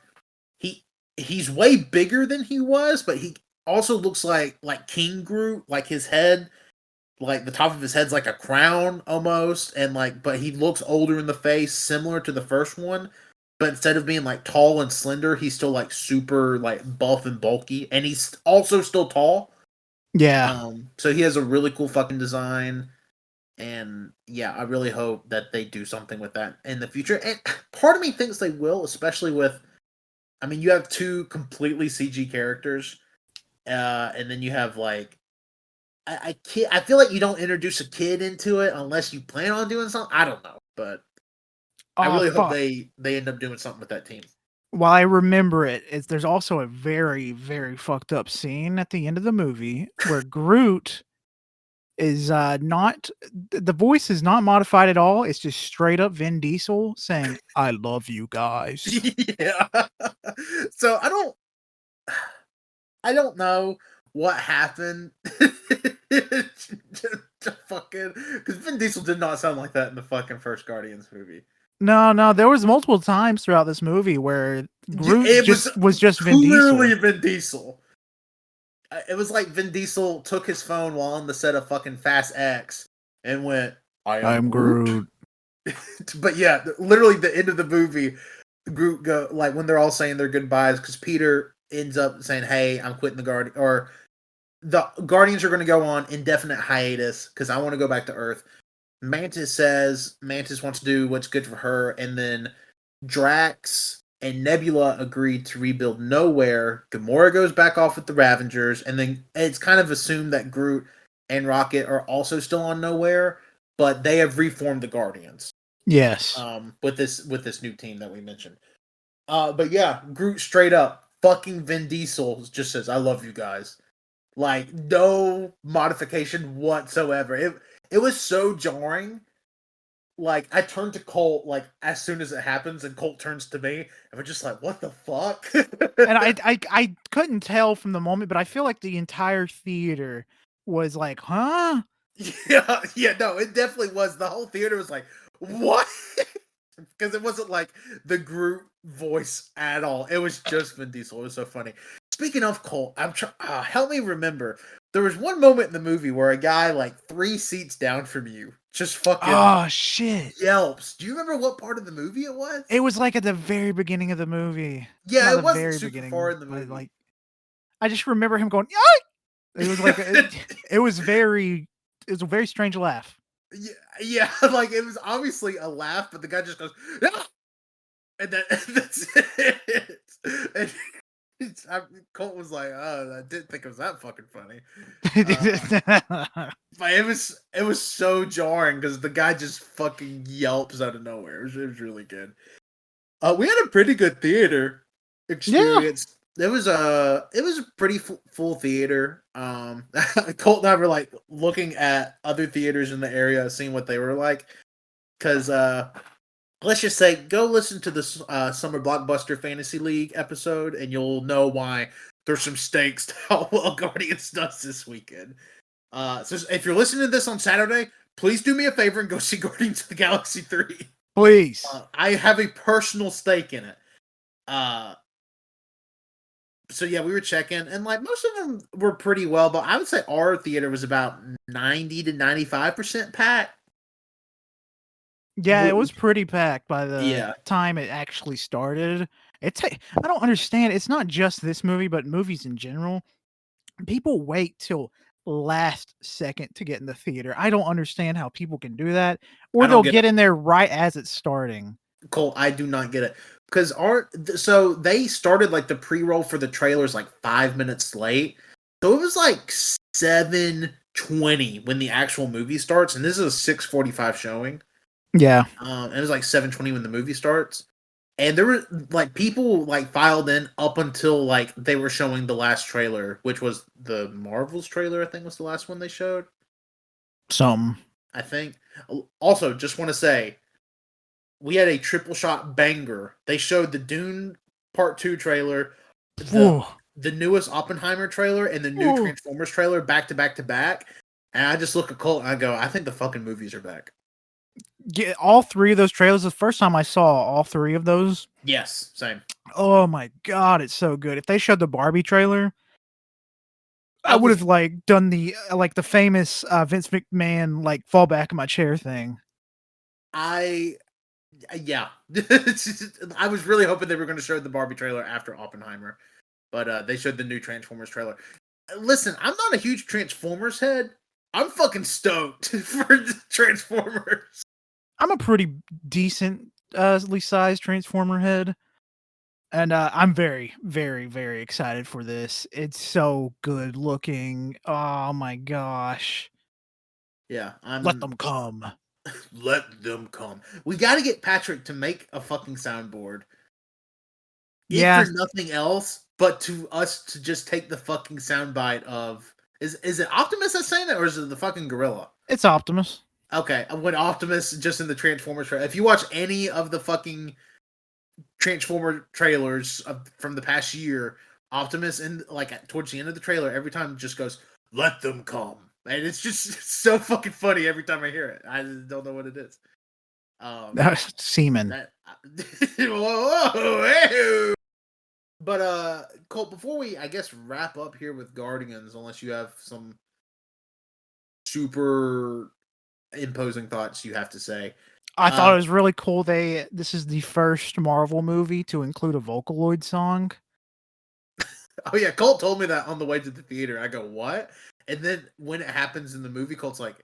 he's way bigger than he was, but he also looks like King Groot, like his head, like the top of his head's like a crown almost, and like but he looks older in the face, similar to the first one. But instead of being like tall and slender, he's still like super like buff and bulky, and he's also still tall. Yeah. So he has a really cool fucking design, and yeah, I really hope that they do something with that in the future. And part of me thinks they will, especially with, I mean, you have two completely CG characters, and then you have like I feel like you don't introduce a kid into it unless you plan on doing something. I don't know, but I Oh really hope fuck. they end up doing something with that team. While I remember it, there's also a very, very fucked up scene at the end of the movie where Groot is not the voice is not modified at all. It's just straight up Vin Diesel saying, "I love you guys." Yeah. So I don't know what happened to fucking, because Vin Diesel did not sound like that in the fucking first Guardians movie. No, there was multiple times throughout this movie where Groot It was just was just Vin clearly Diesel. Vin Diesel. It was like Vin Diesel took his phone while on the set of fucking Fast X and went, "I am I'm Groot." Groot. But yeah, literally the end of the movie, Groot go like when they're all saying their goodbyes because Peter ends up saying, "Hey, I'm quitting the Guardian," or the Guardians are going to go on indefinite hiatus because I want to go back to Earth. Mantis says Mantis wants to do what's good for her, and then Drax and Nebula agreed to rebuild Nowhere. Gamora goes back off with the Ravengers, and then it's kind of assumed that Groot and Rocket are also still on Nowhere, but they have reformed the Guardians. Yes. With this new team that we mentioned. But yeah, Groot straight up fucking Vin Diesel just says, "I love you guys." Like no modification whatsoever. It was so jarring. Like I turned to Colt like as soon as it happens, and Colt turns to me, and we're just like, "What the fuck?" And I couldn't tell from the moment, but I feel like the entire theater was like, "Huh?" Yeah, yeah, no, it definitely was. The whole theater was like, "What?" Because it wasn't like the Groot voice at all. It was just Vin Diesel. It was so funny. Speaking of Colt, help me remember. There was one moment in the movie where a guy like 3 seats down from you just fucking Oh shit. yelps. Do you remember what part of the movie it was? It was like at the very beginning of the movie. Yeah, Not it the wasn't very super far beginning, in the but movie. like I just remember him going, "Yike!" It was like it was a very strange laugh. Yeah, yeah, like it was obviously a laugh, but the guy just goes, "Ah!" And that's it. And Colt was like, "Oh, I didn't think it was that fucking funny." But it was so jarring because the guy just fucking yelps out of nowhere. It was really good. We had a pretty good theater Yeah. experience. It was a pretty full theater. Colt and I were like looking at other theaters in the area, seeing what they were like. Because let's just say, go listen to the Summer Blockbuster Fantasy League episode, and you'll know why there's some stakes to how well Guardians does this weekend. So if you're listening to this on Saturday, please do me a favor and go see Guardians of the Galaxy 3. Please. I have a personal stake in it. So yeah, we were checking, and like most of them were pretty well, but I would say our theater was about 90 to 95% packed. Yeah, it was pretty packed by the Yeah, time it actually started. I don't understand. It's not just this movie, but movies in general. People wait till last second to get in the theater. I don't understand how people can do that, I or don't they'll get get it, in there right as it's starting. Cole. I do not get it because so they started like the pre-roll for the trailers like 5 minutes late, so it was like 7:20 when the actual movie starts, and this is a 6:45 showing. Yeah. And it was like 7:20 when the movie starts. And there were like people like filed in up until like they were showing the last trailer, which was the Marvels trailer. I think was the last one they showed. Some. I think. Also, just want to say we had a triple shot banger. They showed the Dune Part Two trailer, the Ooh. the newest Oppenheimer trailer, and the new Ooh. Transformers trailer back to back to back. And I just look at Colt and I go, I think the fucking movies are back. Yeah, all three of those trailers. The first time I saw all three of those, Yes, same. oh my god, it's so good. If they showed the Barbie trailer, I I would was have like done the like the famous Vince McMahon like fall back in my chair thing. I yeah. I was really hoping they were going to show the Barbie trailer after Oppenheimer, but they showed the new Transformers trailer. Listen, I'm not a huge Transformers head. I'm fucking stoked for Transformers. I'm a pretty decently sized Transformer head, and I'm very, very, very excited for this. It's so good looking. Oh my gosh, Yeah, let I'm them come. let them come. We got to get Patrick to make a fucking soundboard. If Yeah, for nothing else, but to us to just take the fucking soundbite of is it Optimus that's saying that, or is it the fucking gorilla? it's Optimus. Okay, when Optimus just in the Transformers trailer. If you watch any of the fucking Transformer trailers from the past year, Optimus in like towards the end of the trailer, every time just goes, "Let them come," and it's just so fucking funny every time I hear it. I just don't know what it is. Seaman. That whoa, but Colt, before we I guess wrap up here with Guardians, unless you have some super imposing thoughts you have to say. I thought it was really cool. This is the first Marvel movie to include a Vocaloid song. Oh yeah, Colt told me that on the way to the theater. I go, what? And then when it happens in the movie, Colt's like,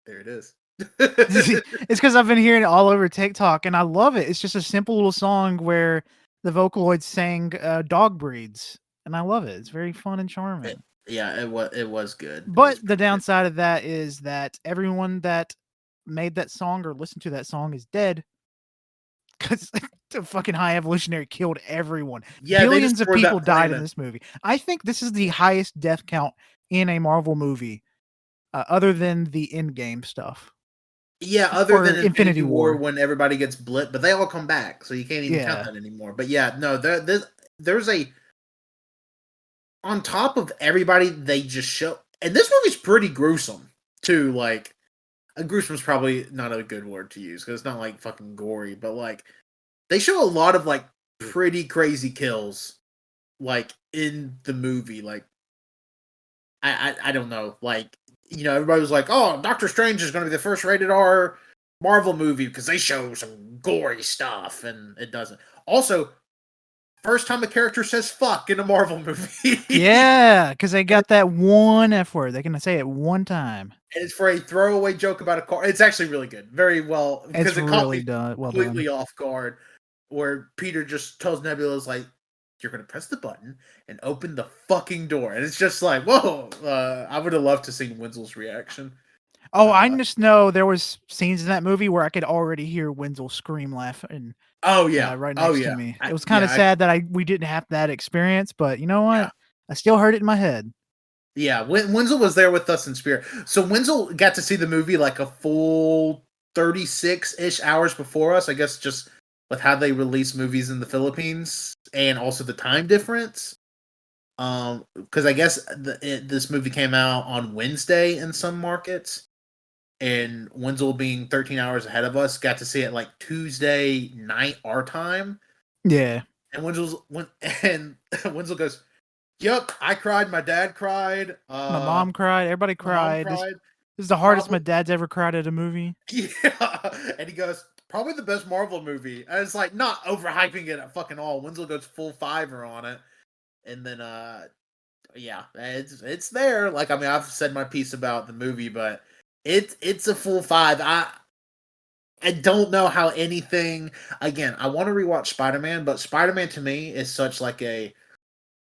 there it is. It's because I've been hearing it all over TikTok, and I love it. It's just a simple little song where the Vocaloids sang dog breeds, and I love it. It's very fun and charming. It was good. But the downside of that is that everyone that made that song or listened to that song is dead because the fucking High Evolutionary killed everyone. Yeah, Billions of people died in planet. this movie. I think this is the highest death count in a Marvel movie, other than the Endgame stuff. Yeah, other Or than Infinity War. when everybody gets blipped, but they all come back, so you can't even count that anymore. But yeah, no, there's a on top of everybody they just show, and this movie's pretty gruesome too. Like, gruesome is probably not a good word to use because it's not like fucking gory, but like they show a lot of like pretty crazy kills, like in the movie. Like, I don't know, like, you know, everybody was like, oh, Doctor Strange is going to be the first rated R Marvel movie because they show some gory stuff, and it doesn't. Also, first time a character says fuck in a Marvel movie. Yeah, because they got that one F word. They can say it one time. And it's for a throwaway joke about a car. It's actually really good. Very well. Because it caught me completely off guard. Where Peter just tells Nebula's like, you're going to press the button and open the fucking door. And it's just like, whoa. I would have loved to see Wenzel's reaction. Oh, I just know there was scenes in that movie where I could already hear Wenzel scream, laugh, and oh yeah, right next to me. It was kind of yeah, sad that we didn't have that experience, but you know what? Yeah. I still heard it in my head. Yeah, Wenzel was there with us in spirit. So Wenzel got to see the movie like a full 36-ish hours before us, I guess, just with how they release movies in the Philippines and also the time difference. Because I guess this movie came out on Wednesday in some markets, and Wenzel being 13 hours ahead of us got to see it like Tuesday night our time. Yeah. And Wenzel goes, yep, I cried. My dad cried. My mom cried. Everybody cried. This is the hardest my dad's ever cried at a movie. Yeah. And he goes, probably the best Marvel movie. And it's like not overhyping it at fucking all. Wenzel goes full fiver on it. And then yeah, it's there. Like, I mean, I've said my piece about the movie, but it's a full 5. I don't know how anything. Again, I want to rewatch Spider-Man, but Spider-Man to me is such like a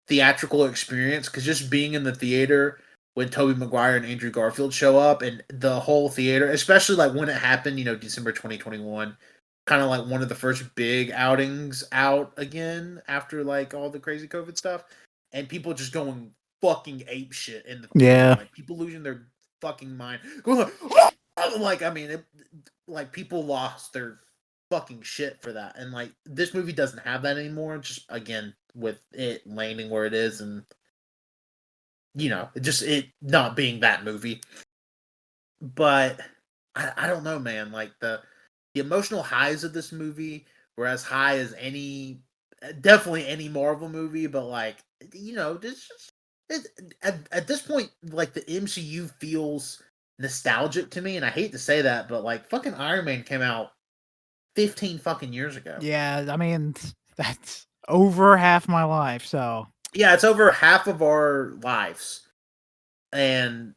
theatrical experience because just being in the theater when Tobey Maguire and Andrew Garfield show up and the whole theater, especially like when it happened, you know, December 2021, kind of like one of the first big outings out again after like all the crazy COVID stuff, and people just going fucking ape shit in the theater. Yeah, like people losing their fucking mind, going like I mean, like people lost their fucking shit for that, and like this movie doesn't have that anymore. Just again with it landing where it is, and you know, it not being that movie. But I don't know, man. Like the emotional highs of this movie were as high as definitely any Marvel movie. But like, you know, at this point, like the MCU feels nostalgic to me, and I hate to say that, but like fucking Iron Man came out 15 fucking years ago. Yeah, I mean, that's over half my life, so. Yeah, it's over half of our lives. And,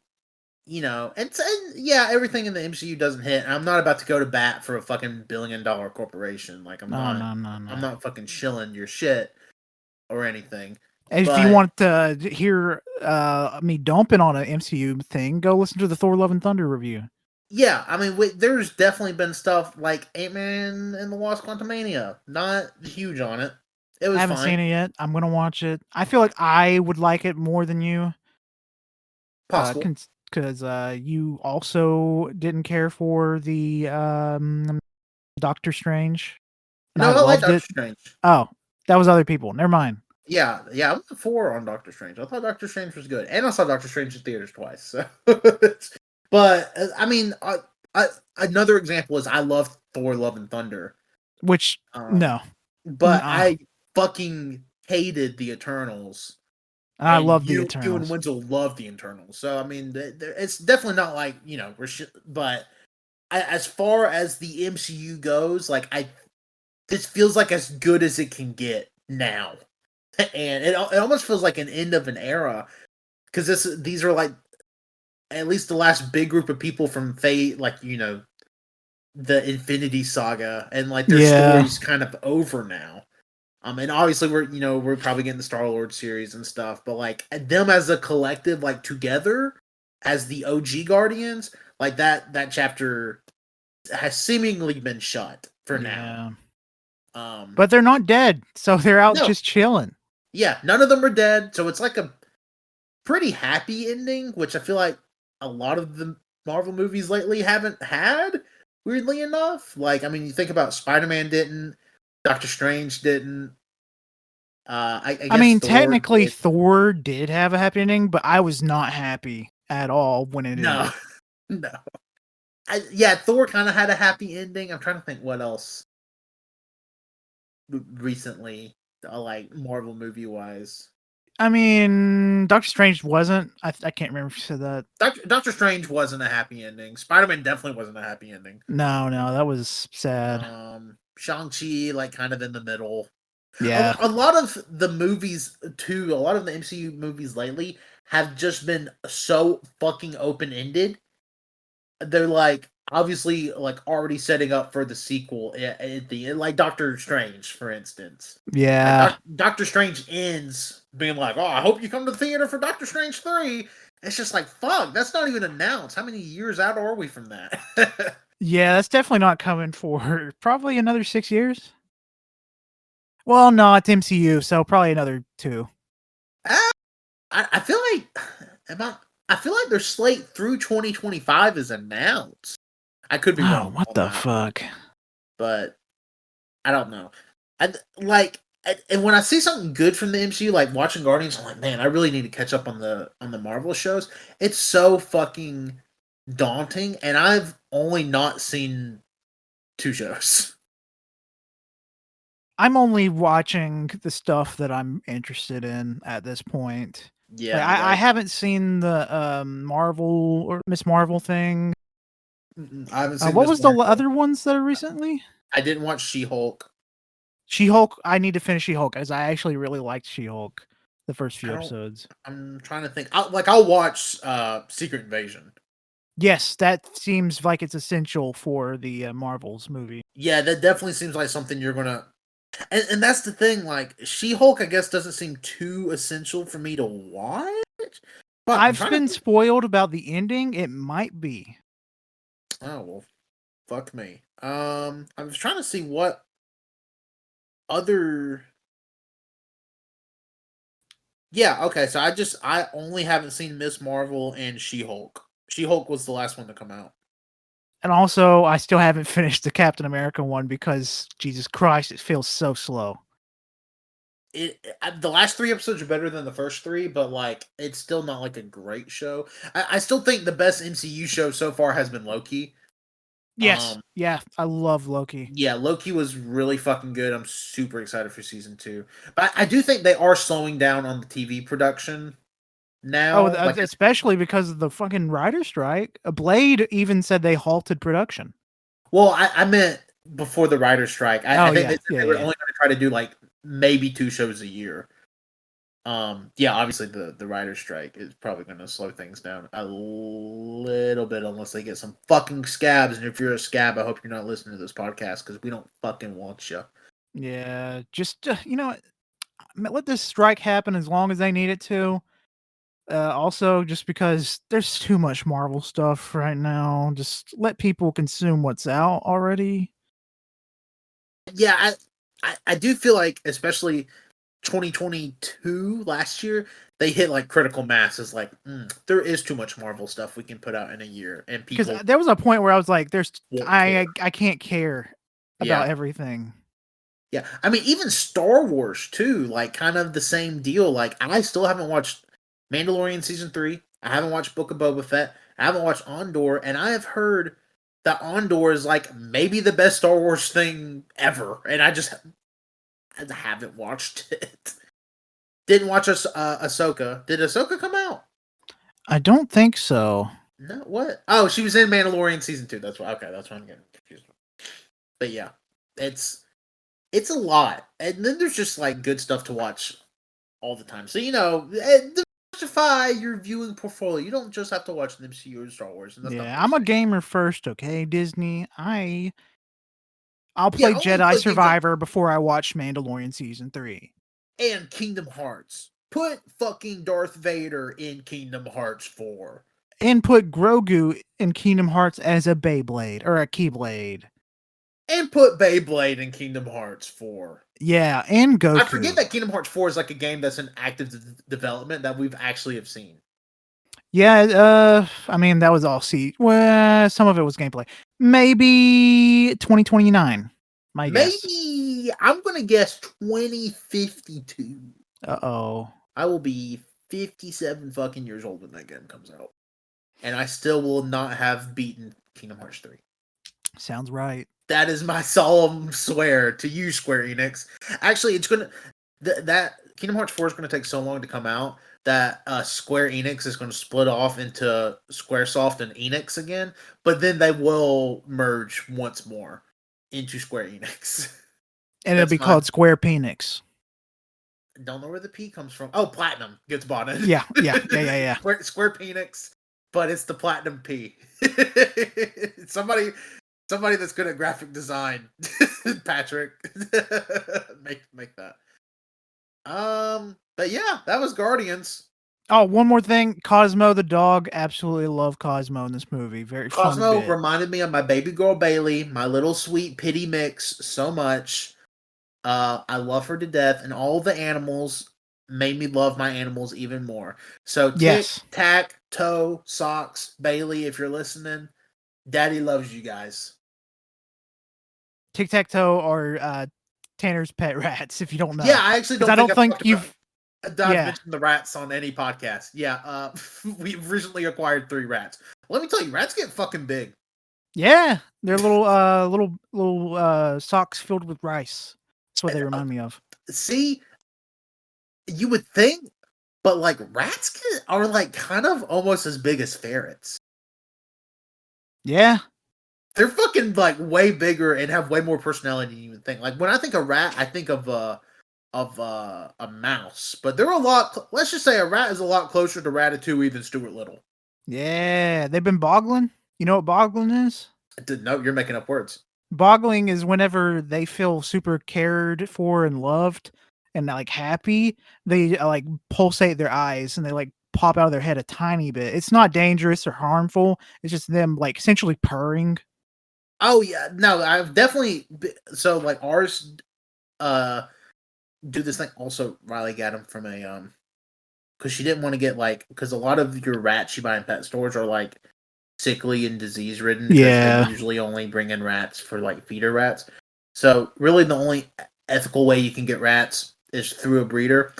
you know, and yeah, everything in the MCU doesn't hit. I'm not about to go to bat for a fucking $1 billion corporation. Like, I'm not fucking shilling your shit or anything. And if you want to hear me dumping on an MCU thing, go listen to the Thor Love and Thunder review. Yeah, I mean, there's definitely been stuff like Ant-Man and the Wasp: Quantumania. Not huge on it. It I was haven't fine. seen it yet. I'm gonna watch it. I feel like I would like it more than you, Possible. because you also didn't care for the Doctor Strange, and No, I I like loved it. Doctor Strange. Oh, that was other people. Never mind. Yeah, yeah, I'm a 4 on Doctor Strange. I thought Doctor Strange was good, and I saw Doctor Strange in theaters twice. So, but I mean, another example is I love Thor: Love and Thunder. Which Um, no, but nah. I fucking hated the Eternals, I and love the you and Eternals. Wenzel love the Eternals. So I mean, it's definitely not like but as far as the MCU goes, like this feels like as good as it can get now, and it almost feels like an end of an era because these are like at least the last big group of people from Fate, like the Infinity Saga, and like their Yeah, story's kind of over now. And obviously we're probably getting the Star Lord series and stuff, but like them as a collective, like together as the OG Guardians, like that chapter has seemingly been shut for now. yeah. Um, But they're not dead, so they're out no, just chilling. yeah, none of them are dead, so it's like a pretty happy ending, which I feel like a lot of the Marvel movies lately haven't had. Weirdly enough, like I mean, you think about Spider-Man didn't, Doctor Strange didn't. I I guess mean, Thor technically, did. Thor did have a happy ending, but I was not happy at all when it No, ended. no. Yeah, Thor kind of had a happy ending. I'm trying to think what else recently, like Marvel movie wise. I mean, Doctor Strange wasn't. I can't remember if you said that. Doctor Strange wasn't a happy ending. Spider Man definitely wasn't a happy ending. No, no, that was sad. Shang-Chi, like kind of in the middle. Yeah, A lot of the movies too, a lot of the MCU movies lately have just been so fucking open ended. They're like obviously like already setting up for the sequel at the end, like Doctor Strange, for instance. Like yeah, Doctor Strange ends being like, "Oh, I hope you come to the theater for Doctor Strange 3." It's just like, fuck, that's not even announced. How many years out are we from that? yeah. That's definitely not coming for probably another 6 years. Well, no, it's MCU, so probably another 2. Ah, I feel like I feel like their slate through 2025 is announced. I could be Oh, wrong what on the that, fuck? but I don't know. I like and when I see something good from the MCU, like watching Guardians, I'm like, man, I really need to catch up on the Marvel shows. It's so fucking daunting, and I've only not seen 2 shows. I'm only watching the stuff that I'm interested in at this point. Like Yeah, I like haven't seen the Marvel or Miss Marvel thing. I haven't seen What Miss was the Marvel. other ones that are recently? I didn't watch She-Hulk. She-Hulk. I need to finish She-Hulk as I actually really liked She-Hulk the first I few don't. episodes. I'm trying to think. I'll watch Secret Invasion. Yes, that seems like it's essential for the Marvels movie. Yeah, that definitely seems like something you're gonna. And that's the thing. Like She-Hulk, I guess doesn't seem too essential for me to watch. Fuck, I'm I've trying to been think. spoiled about the ending. It might be. Oh well, fuck me. I was trying to see what other. Yeah, okay. So I only haven't seen Miss Marvel and She-Hulk. She-Hulk was the last one to come out. And also, I still haven't finished the Captain America one because Jesus Christ, it feels so slow. The last 3 episodes are better than the first 3, but like it's still not like a great show. I still think the best MCU show so far has been Loki. Yes, Um, yeah, I love Loki. yeah, Loki was really fucking good. I'm super excited for season 2, but I do think they are slowing down on the TV production Oh, now. Like, especially because of the fucking writer strike. Blade even said they halted production. well, I meant before the writer's strike. I Oh think they yeah, said yeah, they were yeah, only going to try to do like maybe 2 shows a year. Yeah, obviously the writer's strike is probably going to slow things down a little bit unless they get some fucking scabs. And if you're a scab, I hope you're not listening to this podcast because we don't fucking want you. yeah. Just let this strike happen as long as they need it to. Also, just because there's too much Marvel stuff right now, just let people consume what's out already. Yeah, I do feel like, especially 2022 last year, they hit like critical mass. Is like there is too much Marvel stuff we can put out in a year, and Because people there was a point where I was like, won't care. I can't care Yeah, about everything. yeah. I mean, even Star Wars too, like kind of the same deal. Like I still haven't watched Mandalorian season 3. I haven't watched Book of Boba Fett. I haven't watched Andor, and I have heard that Andor is like maybe the best Star Wars thing ever, and I haven't watched it. Didn't watch Ahsoka. Did Ahsoka come out? I don't think so. No, what? Oh, she was in Mandalorian season 2. That's why. Okay, that's why I'm getting confused. But yeah, it's a lot, and then there's just like good stuff to watch all the time. So diversify your viewing portfolio. You don't just have to watch the MCU or Star Wars, and that's not Yeah, what I'm I'm a saying. gamer first, okay? Disney. I'll Yeah, play I only Jedi play games like Survivor before I watch Mandalorian season 3. and Kingdom Hearts. Put fucking Darth Vader in Kingdom Hearts 4. And put Grogu in Kingdom Hearts as a Beyblade or a Keyblade. And put Beyblade in Kingdom Hearts 4. Yeah, and I forget Goku. that Kingdom Hearts 4 is like a game that's in active development that we've actually have seen. Yeah, I mean that was all well, some of it was gameplay. Maybe 2029. My guess. Maybe I'm gonna guess 2052. Uh-oh. I will be 57 fucking years old when that game comes out, and I still will not have beaten Kingdom Hearts 3. Sounds right. That is my solemn swear to you, Square Enix. Actually, it's gonna that Kingdom Hearts 4 is gonna take so long to come out that Square Enix is gonna split off into SquareSoft and Enix again, but then they will merge once more into Square Enix. And it'll That's be my called Square Penix. don't know where the P comes from. Oh, Platinum gets bought in. Yeah. Square Penix, but it's the Platinum P. somebody that's good at graphic design, Patrick, make that. But yeah, that was Guardians. Oh, one more thing. Cosmo the dog. Absolutely love Cosmo in this movie. Very fun Cosmo bit. reminded me of my baby girl Bailey, my little sweet pity mix, so much. I love her to death, and all the animals made me love my animals even more. So Tic Yes. Tac Toe Socks Bailey, if you're listening, Daddy loves you guys. Tic Tac Toe or Tanner's Pet Rats, if you don't Yeah, know. I actually Because don't I think don't I've think talked about. you've. I've Yeah. mentioned the rats on any podcast. Yeah, we've recently acquired 3 rats. Let me tell you, rats get fucking big. Yeah. They're little socks filled with rice. That's what they remind me of. See, you would think, but like are like kind of almost as big as ferrets. Yeah. They're fucking like way bigger and have way more personality than you would think. Like when I think of rat, I think of a mouse, but they're a lot. Let's just say a rat is a lot closer to Ratatouille than Stuart Little. Yeah. They've been boggling. You know what boggling is? I didn't know you're making up words. Boggling is whenever they feel super cared for and loved and like happy, they like pulsate their eyes and they like pop out of their head a tiny bit. It's not dangerous or harmful. It's just them like essentially purring. Oh yeah, no, I've definitely so like ours do this thing. Also, Riley got him from a because she didn't want to get like because a lot of your rats you buy in pet stores are like sickly and disease ridden because they Yeah. usually only bring in rats for like feeder rats. So really, the only ethical way you can get rats is through a breeder.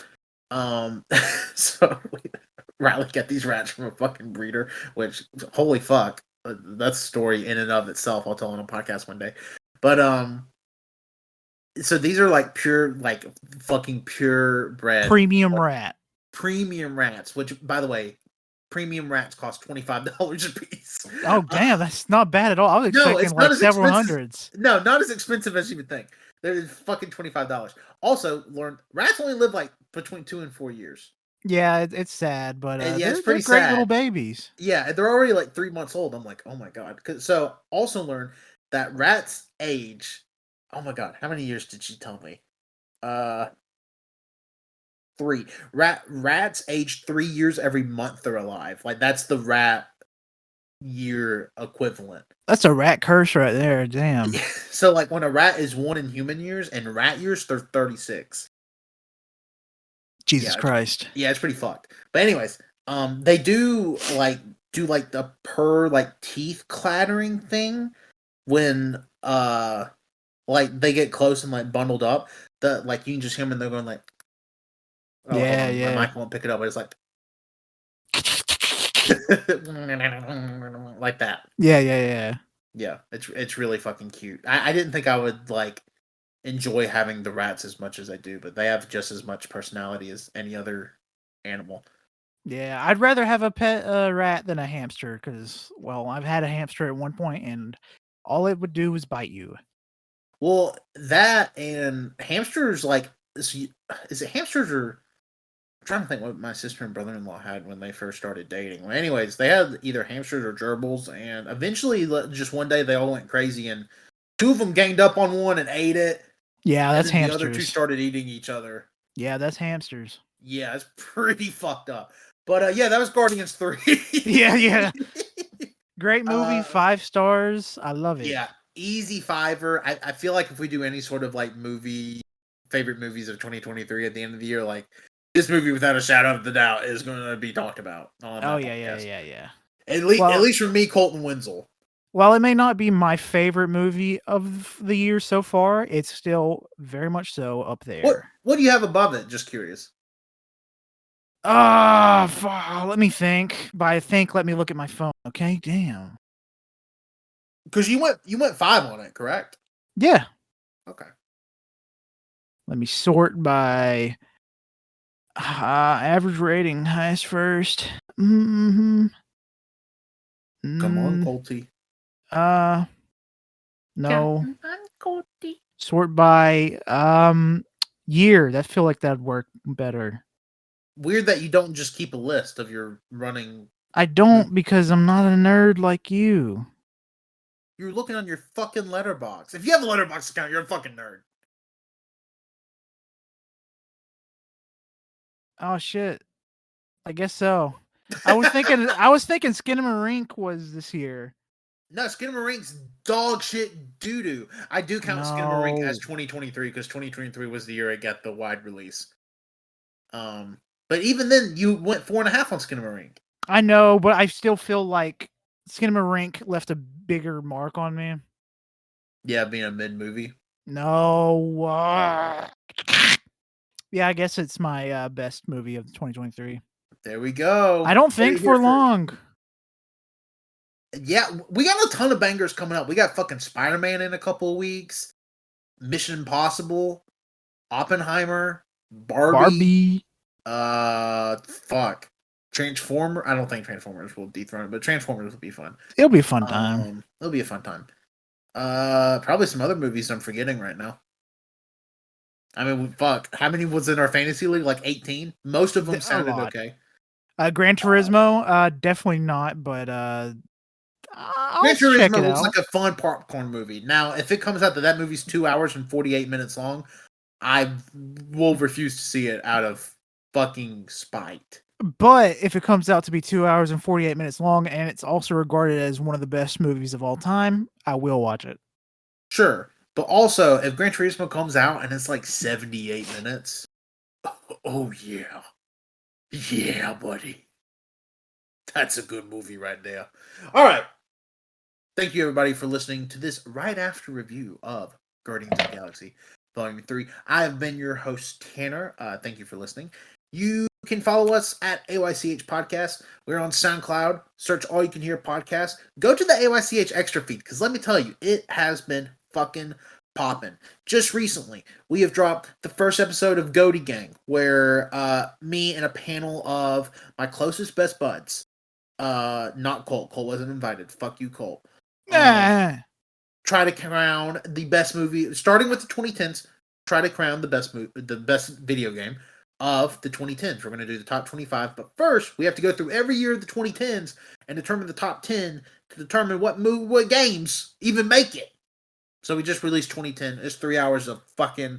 Um, so Riley got these rats from a fucking breeder, which holy fuck, that's a story in and of itself. I'll tell on a podcast one day. But so these are like pure, like fucking purebred, Premium like rat. premium rats. Which, by the way, premium rats cost $25 a piece. Oh damn, that's not bad at all. I was No, expecting it's not like as several expensive. hundreds. No, not as expensive as you would think. They're fucking $25. Also, learn rats only live like between 2 and 4 years. Yeah, it's sad, but And yeah, it's they're pretty great little sad. babies. Yeah, they're already like 3 months old. I'm like, oh my god. So also learn that rats age. Oh my god, how many years did she tell me? Uh, 3. Rats age 3 years every month they're alive. Like, that's the rat year equivalent. That's a rat curse right there. Damn. So, like, when a rat is 1 in human years, and rat years, they're 36. Jesus Christ. It's pretty fucked. But anyways, they do the purr, like, teeth clattering thing when like they get close and like bundled up. Like you can just hear them and they're going like, oh, hold on, my mic won't pick it up, but it's like like that. Yeah, it's really fucking cute. I didn't think I would like enjoy having the rats as much as I do, but they have just as much personality as any other animal. Yeah, I'd rather have a pet rat than a hamster because, well, I've had a hamster at one point and all it would do was bite you. Well, that and hamsters, like, is it hamsters or... I'm trying to think what my sister and brother-in-law had when they first started dating. Well, anyways, they had either hamsters or gerbils, and eventually, just one day, they all went crazy, and 2 of them ganged up on one and ate it. Yeah, that's hamsters. The other 2 started eating each other. Yeah, that's hamsters. Yeah, it's pretty fucked up. But yeah, that was Guardians 3. yeah. Great movie, 5 stars. I love it. Yeah, easy 5-er. I feel like if we do any sort of like favorite movies of 2023 at the end of the year, like, this movie, without a shadow of the doubt, is going to be talked about on that podcast. Yeah. At least for me, Colton Winslow. While it may not be my favorite movie of the year so far, it's still very much so up there. What do you have above it? Just curious. Let me think. By think, let me look at my phone. Okay, damn. Because you went 5 on it, correct? Yeah. Okay. Let me sort by average rating, highest first. Come on, Colty. No. Sort by year. That feel like that'd work better. Weird that you don't just keep a list of your running. I don't, because I'm not a nerd like you. You're looking on your fucking Letterboxd. If you have a Letterboxd account, you're a fucking nerd. Oh shit. I guess so. I was thinking Skinamarink was this year. No, Skinamarink's dog shit doo-doo. I do count Skinamarink as 2023 because 2023 was the year it got the wide release. But even then, you went 4.5 on Skinamarink. I know, but I still feel like Skinamarink left a bigger mark on me. Yeah, being a mid-movie. No. Yeah, I guess it's my best movie of 2023. There we go. I don't think for long. Yeah, we got a ton of bangers coming up. We got fucking Spider-Man in a couple of weeks. Mission Impossible. Oppenheimer. Barbie. Transformer. I don't think Transformers will dethrone it, but Transformers will be fun. It'll be a fun time. It'll be a fun time. Probably some other movies I'm forgetting right now. I mean, fuck. How many was in our fantasy league? Like 18? Most of them sounded okay. Gran Turismo, definitely not, but Gran Turismo looks like a fun popcorn movie. Now, if it comes out that movie's 2 hours and 48 minutes long, I will refuse to see it out of fucking spite. But if it comes out to be 2 hours and 48 minutes long, and it's also regarded as one of the best movies of all time, I will watch it. Sure. But also, if Gran Turismo comes out and it's like 78 minutes, oh yeah. Yeah, buddy. That's a good movie right there. All right. Thank you, everybody, for listening to this right after review of Guardians of the Galaxy Volume 3. I have been your host, Tanner. Thank you for listening. You can follow us at AYCH Podcast. We're on SoundCloud. Search All You Can Hear Podcast. Go to the AYCH Xtra feed, because let me tell you, it has been fucking popping. Just recently, we have dropped the first episode of Goaty Gang, where me and a panel of my closest best buds, not Colt. Colt wasn't invited. Fuck you, Colt. Try to crown the best movie, starting with the 2010s. Try to crown the best video game of the 2010s. We're going to do the top 25, but first we have to go through every year of the 2010s and determine the top 10 to determine what games even make it. So we just released 2010. It's 3 hours of fucking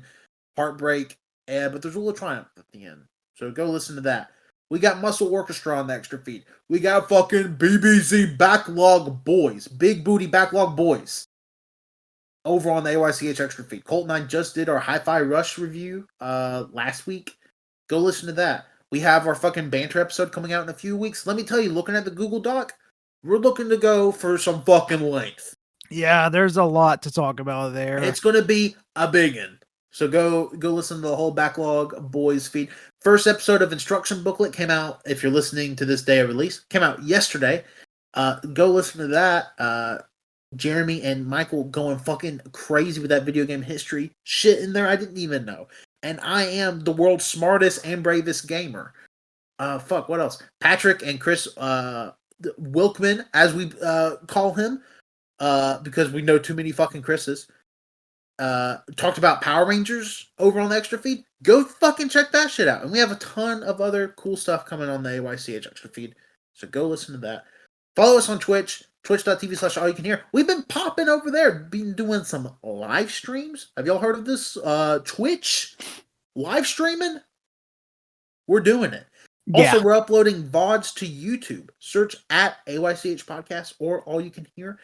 heartbreak, but there's a little triumph at the end. So go listen to that. We got Muscle Orchestra on the extra feed. We got fucking BBC Backlog Boyz. Big Booty Backlog Boyz. Over on the AYCH Extra feed. Colt and I just did our Hi-Fi Rush review last week. Go listen to that. We have our fucking banter episode coming out in a few weeks. Let me tell you, looking at the Google Doc, we're looking to go for some fucking length. Yeah, there's a lot to talk about there. It's going to be a big one. So go listen to the whole Backlog Boyz feed. First episode of Instruction Booklet came out, if you're listening to this day of release, came out yesterday. Go listen to that. Jeremy and Michael going fucking crazy with that video game history shit in there I didn't even know. And I am the world's smartest and bravest gamer. Fuck, what else? Patrick and Chris Wilkman, as we call him, because we know too many fucking Chris's. Talked about Power Rangers over on the extra feed. Go fucking check that shit out. And we have a ton of other cool stuff coming on the AYCH extra feed. So go listen to that. Follow us on Twitch, twitch.tv/AllYouCanHear. We've been popping over there, been doing some live streams. Have y'all heard of this? Twitch live streaming? We're doing it. Yeah. Also, we're uploading VODs to YouTube. Search at AYCH Podcast or All You Can Hear.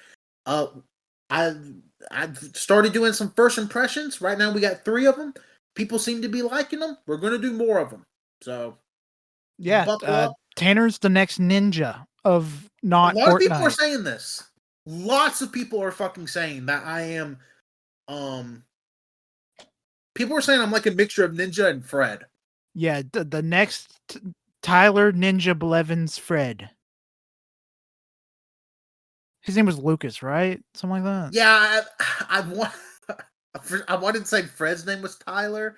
I've started doing some first impressions. Right now we got 3 of them. People seem to be liking them. We're going to do more of them. So, yeah, Tanner's the next ninja of not Fortnite. A lot of people are saying this. Lots of people are fucking saying that I am, people are saying I'm like a mixture of Ninja and Fred. Yeah, the next Tyler Ninja Blevins Fred. His name was Lucas, right? Something like that. Yeah, I wanted to say Fred's name was Tyler,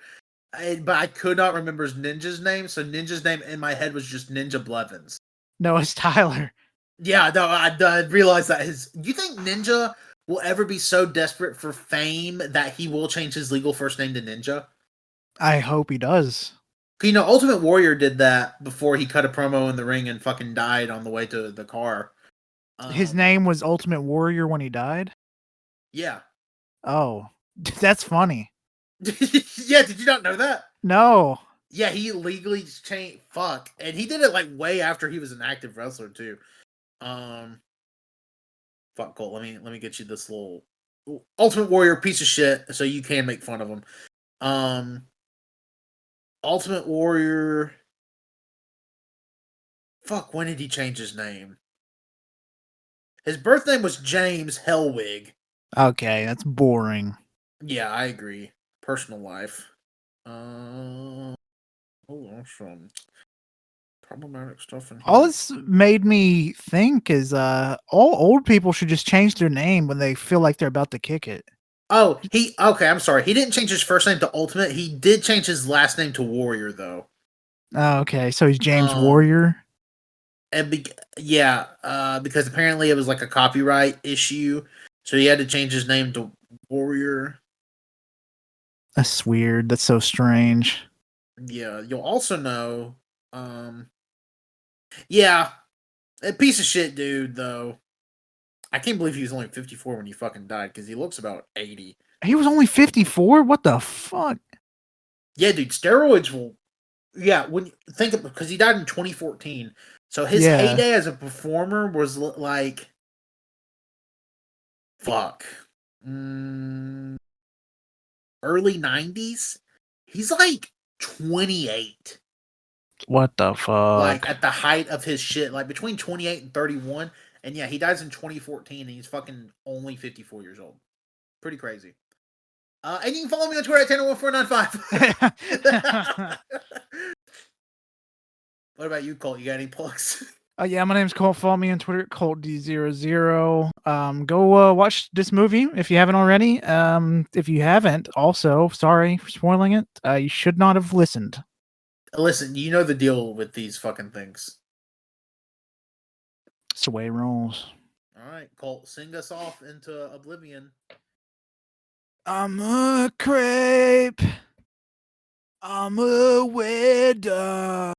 but I could not remember his ninja's name. So ninja's name in my head was just Ninja Blevins. No, it's Tyler. Yeah, no, I realized that you think Ninja will ever be so desperate for fame that he will change his legal first name to Ninja? I hope he does. You know, Ultimate Warrior did that before he cut a promo in the ring and fucking died on the way to the car. His name was Ultimate Warrior when he died? Yeah. Oh, that's funny. Yeah, did you not know that? No. Yeah, he legally changed. Fuck, and he did it like way after he was an active wrestler too. Fuck, Colt. Let me get you this little Ultimate Warrior piece of shit, so you can make fun of him. Ultimate Warrior. Fuck, when did he change his name? His birth name was James Hellwig. Okay, that's boring. Yeah, I agree. Personal life. Some problematic stuff in here. All this made me think is all old people should just change their name when they feel like they're about to kick it. Oh, okay, I'm sorry. He didn't change his first name to Ultimate. He did change his last name to Warrior, though. Oh, okay. So he's James Warrior? And because apparently it was like a copyright issue, so he had to change his name to Warrior. That's weird. That's so strange. Yeah, you'll also know, yeah, a piece of shit dude, though. I can't believe he was only 54 when he fucking died, because he looks about 80. He was only 54? What the fuck? Yeah, dude, steroids will... Yeah, when you think of... Because he died in 2014. So his heyday as a performer was like... Fuck. Early 90s? He's like 28. What the fuck? Like, at the height of his shit. Like, between 28 and 31. And yeah, he dies in 2014, and he's fucking only 54 years old. Pretty crazy. And you can follow me on Twitter at Tanner1495. What about you, Colt? You got any plugs? Yeah, my name's Colt. Follow me on Twitter, ColtD00. Go watch this movie if you haven't already. If you haven't, also, sorry for spoiling it. You should not have listened. Listen, you know the deal with these fucking things. It's the way it rolls. All right, Colt, sing us off into oblivion. I'm a crepe. I'm a weirdo.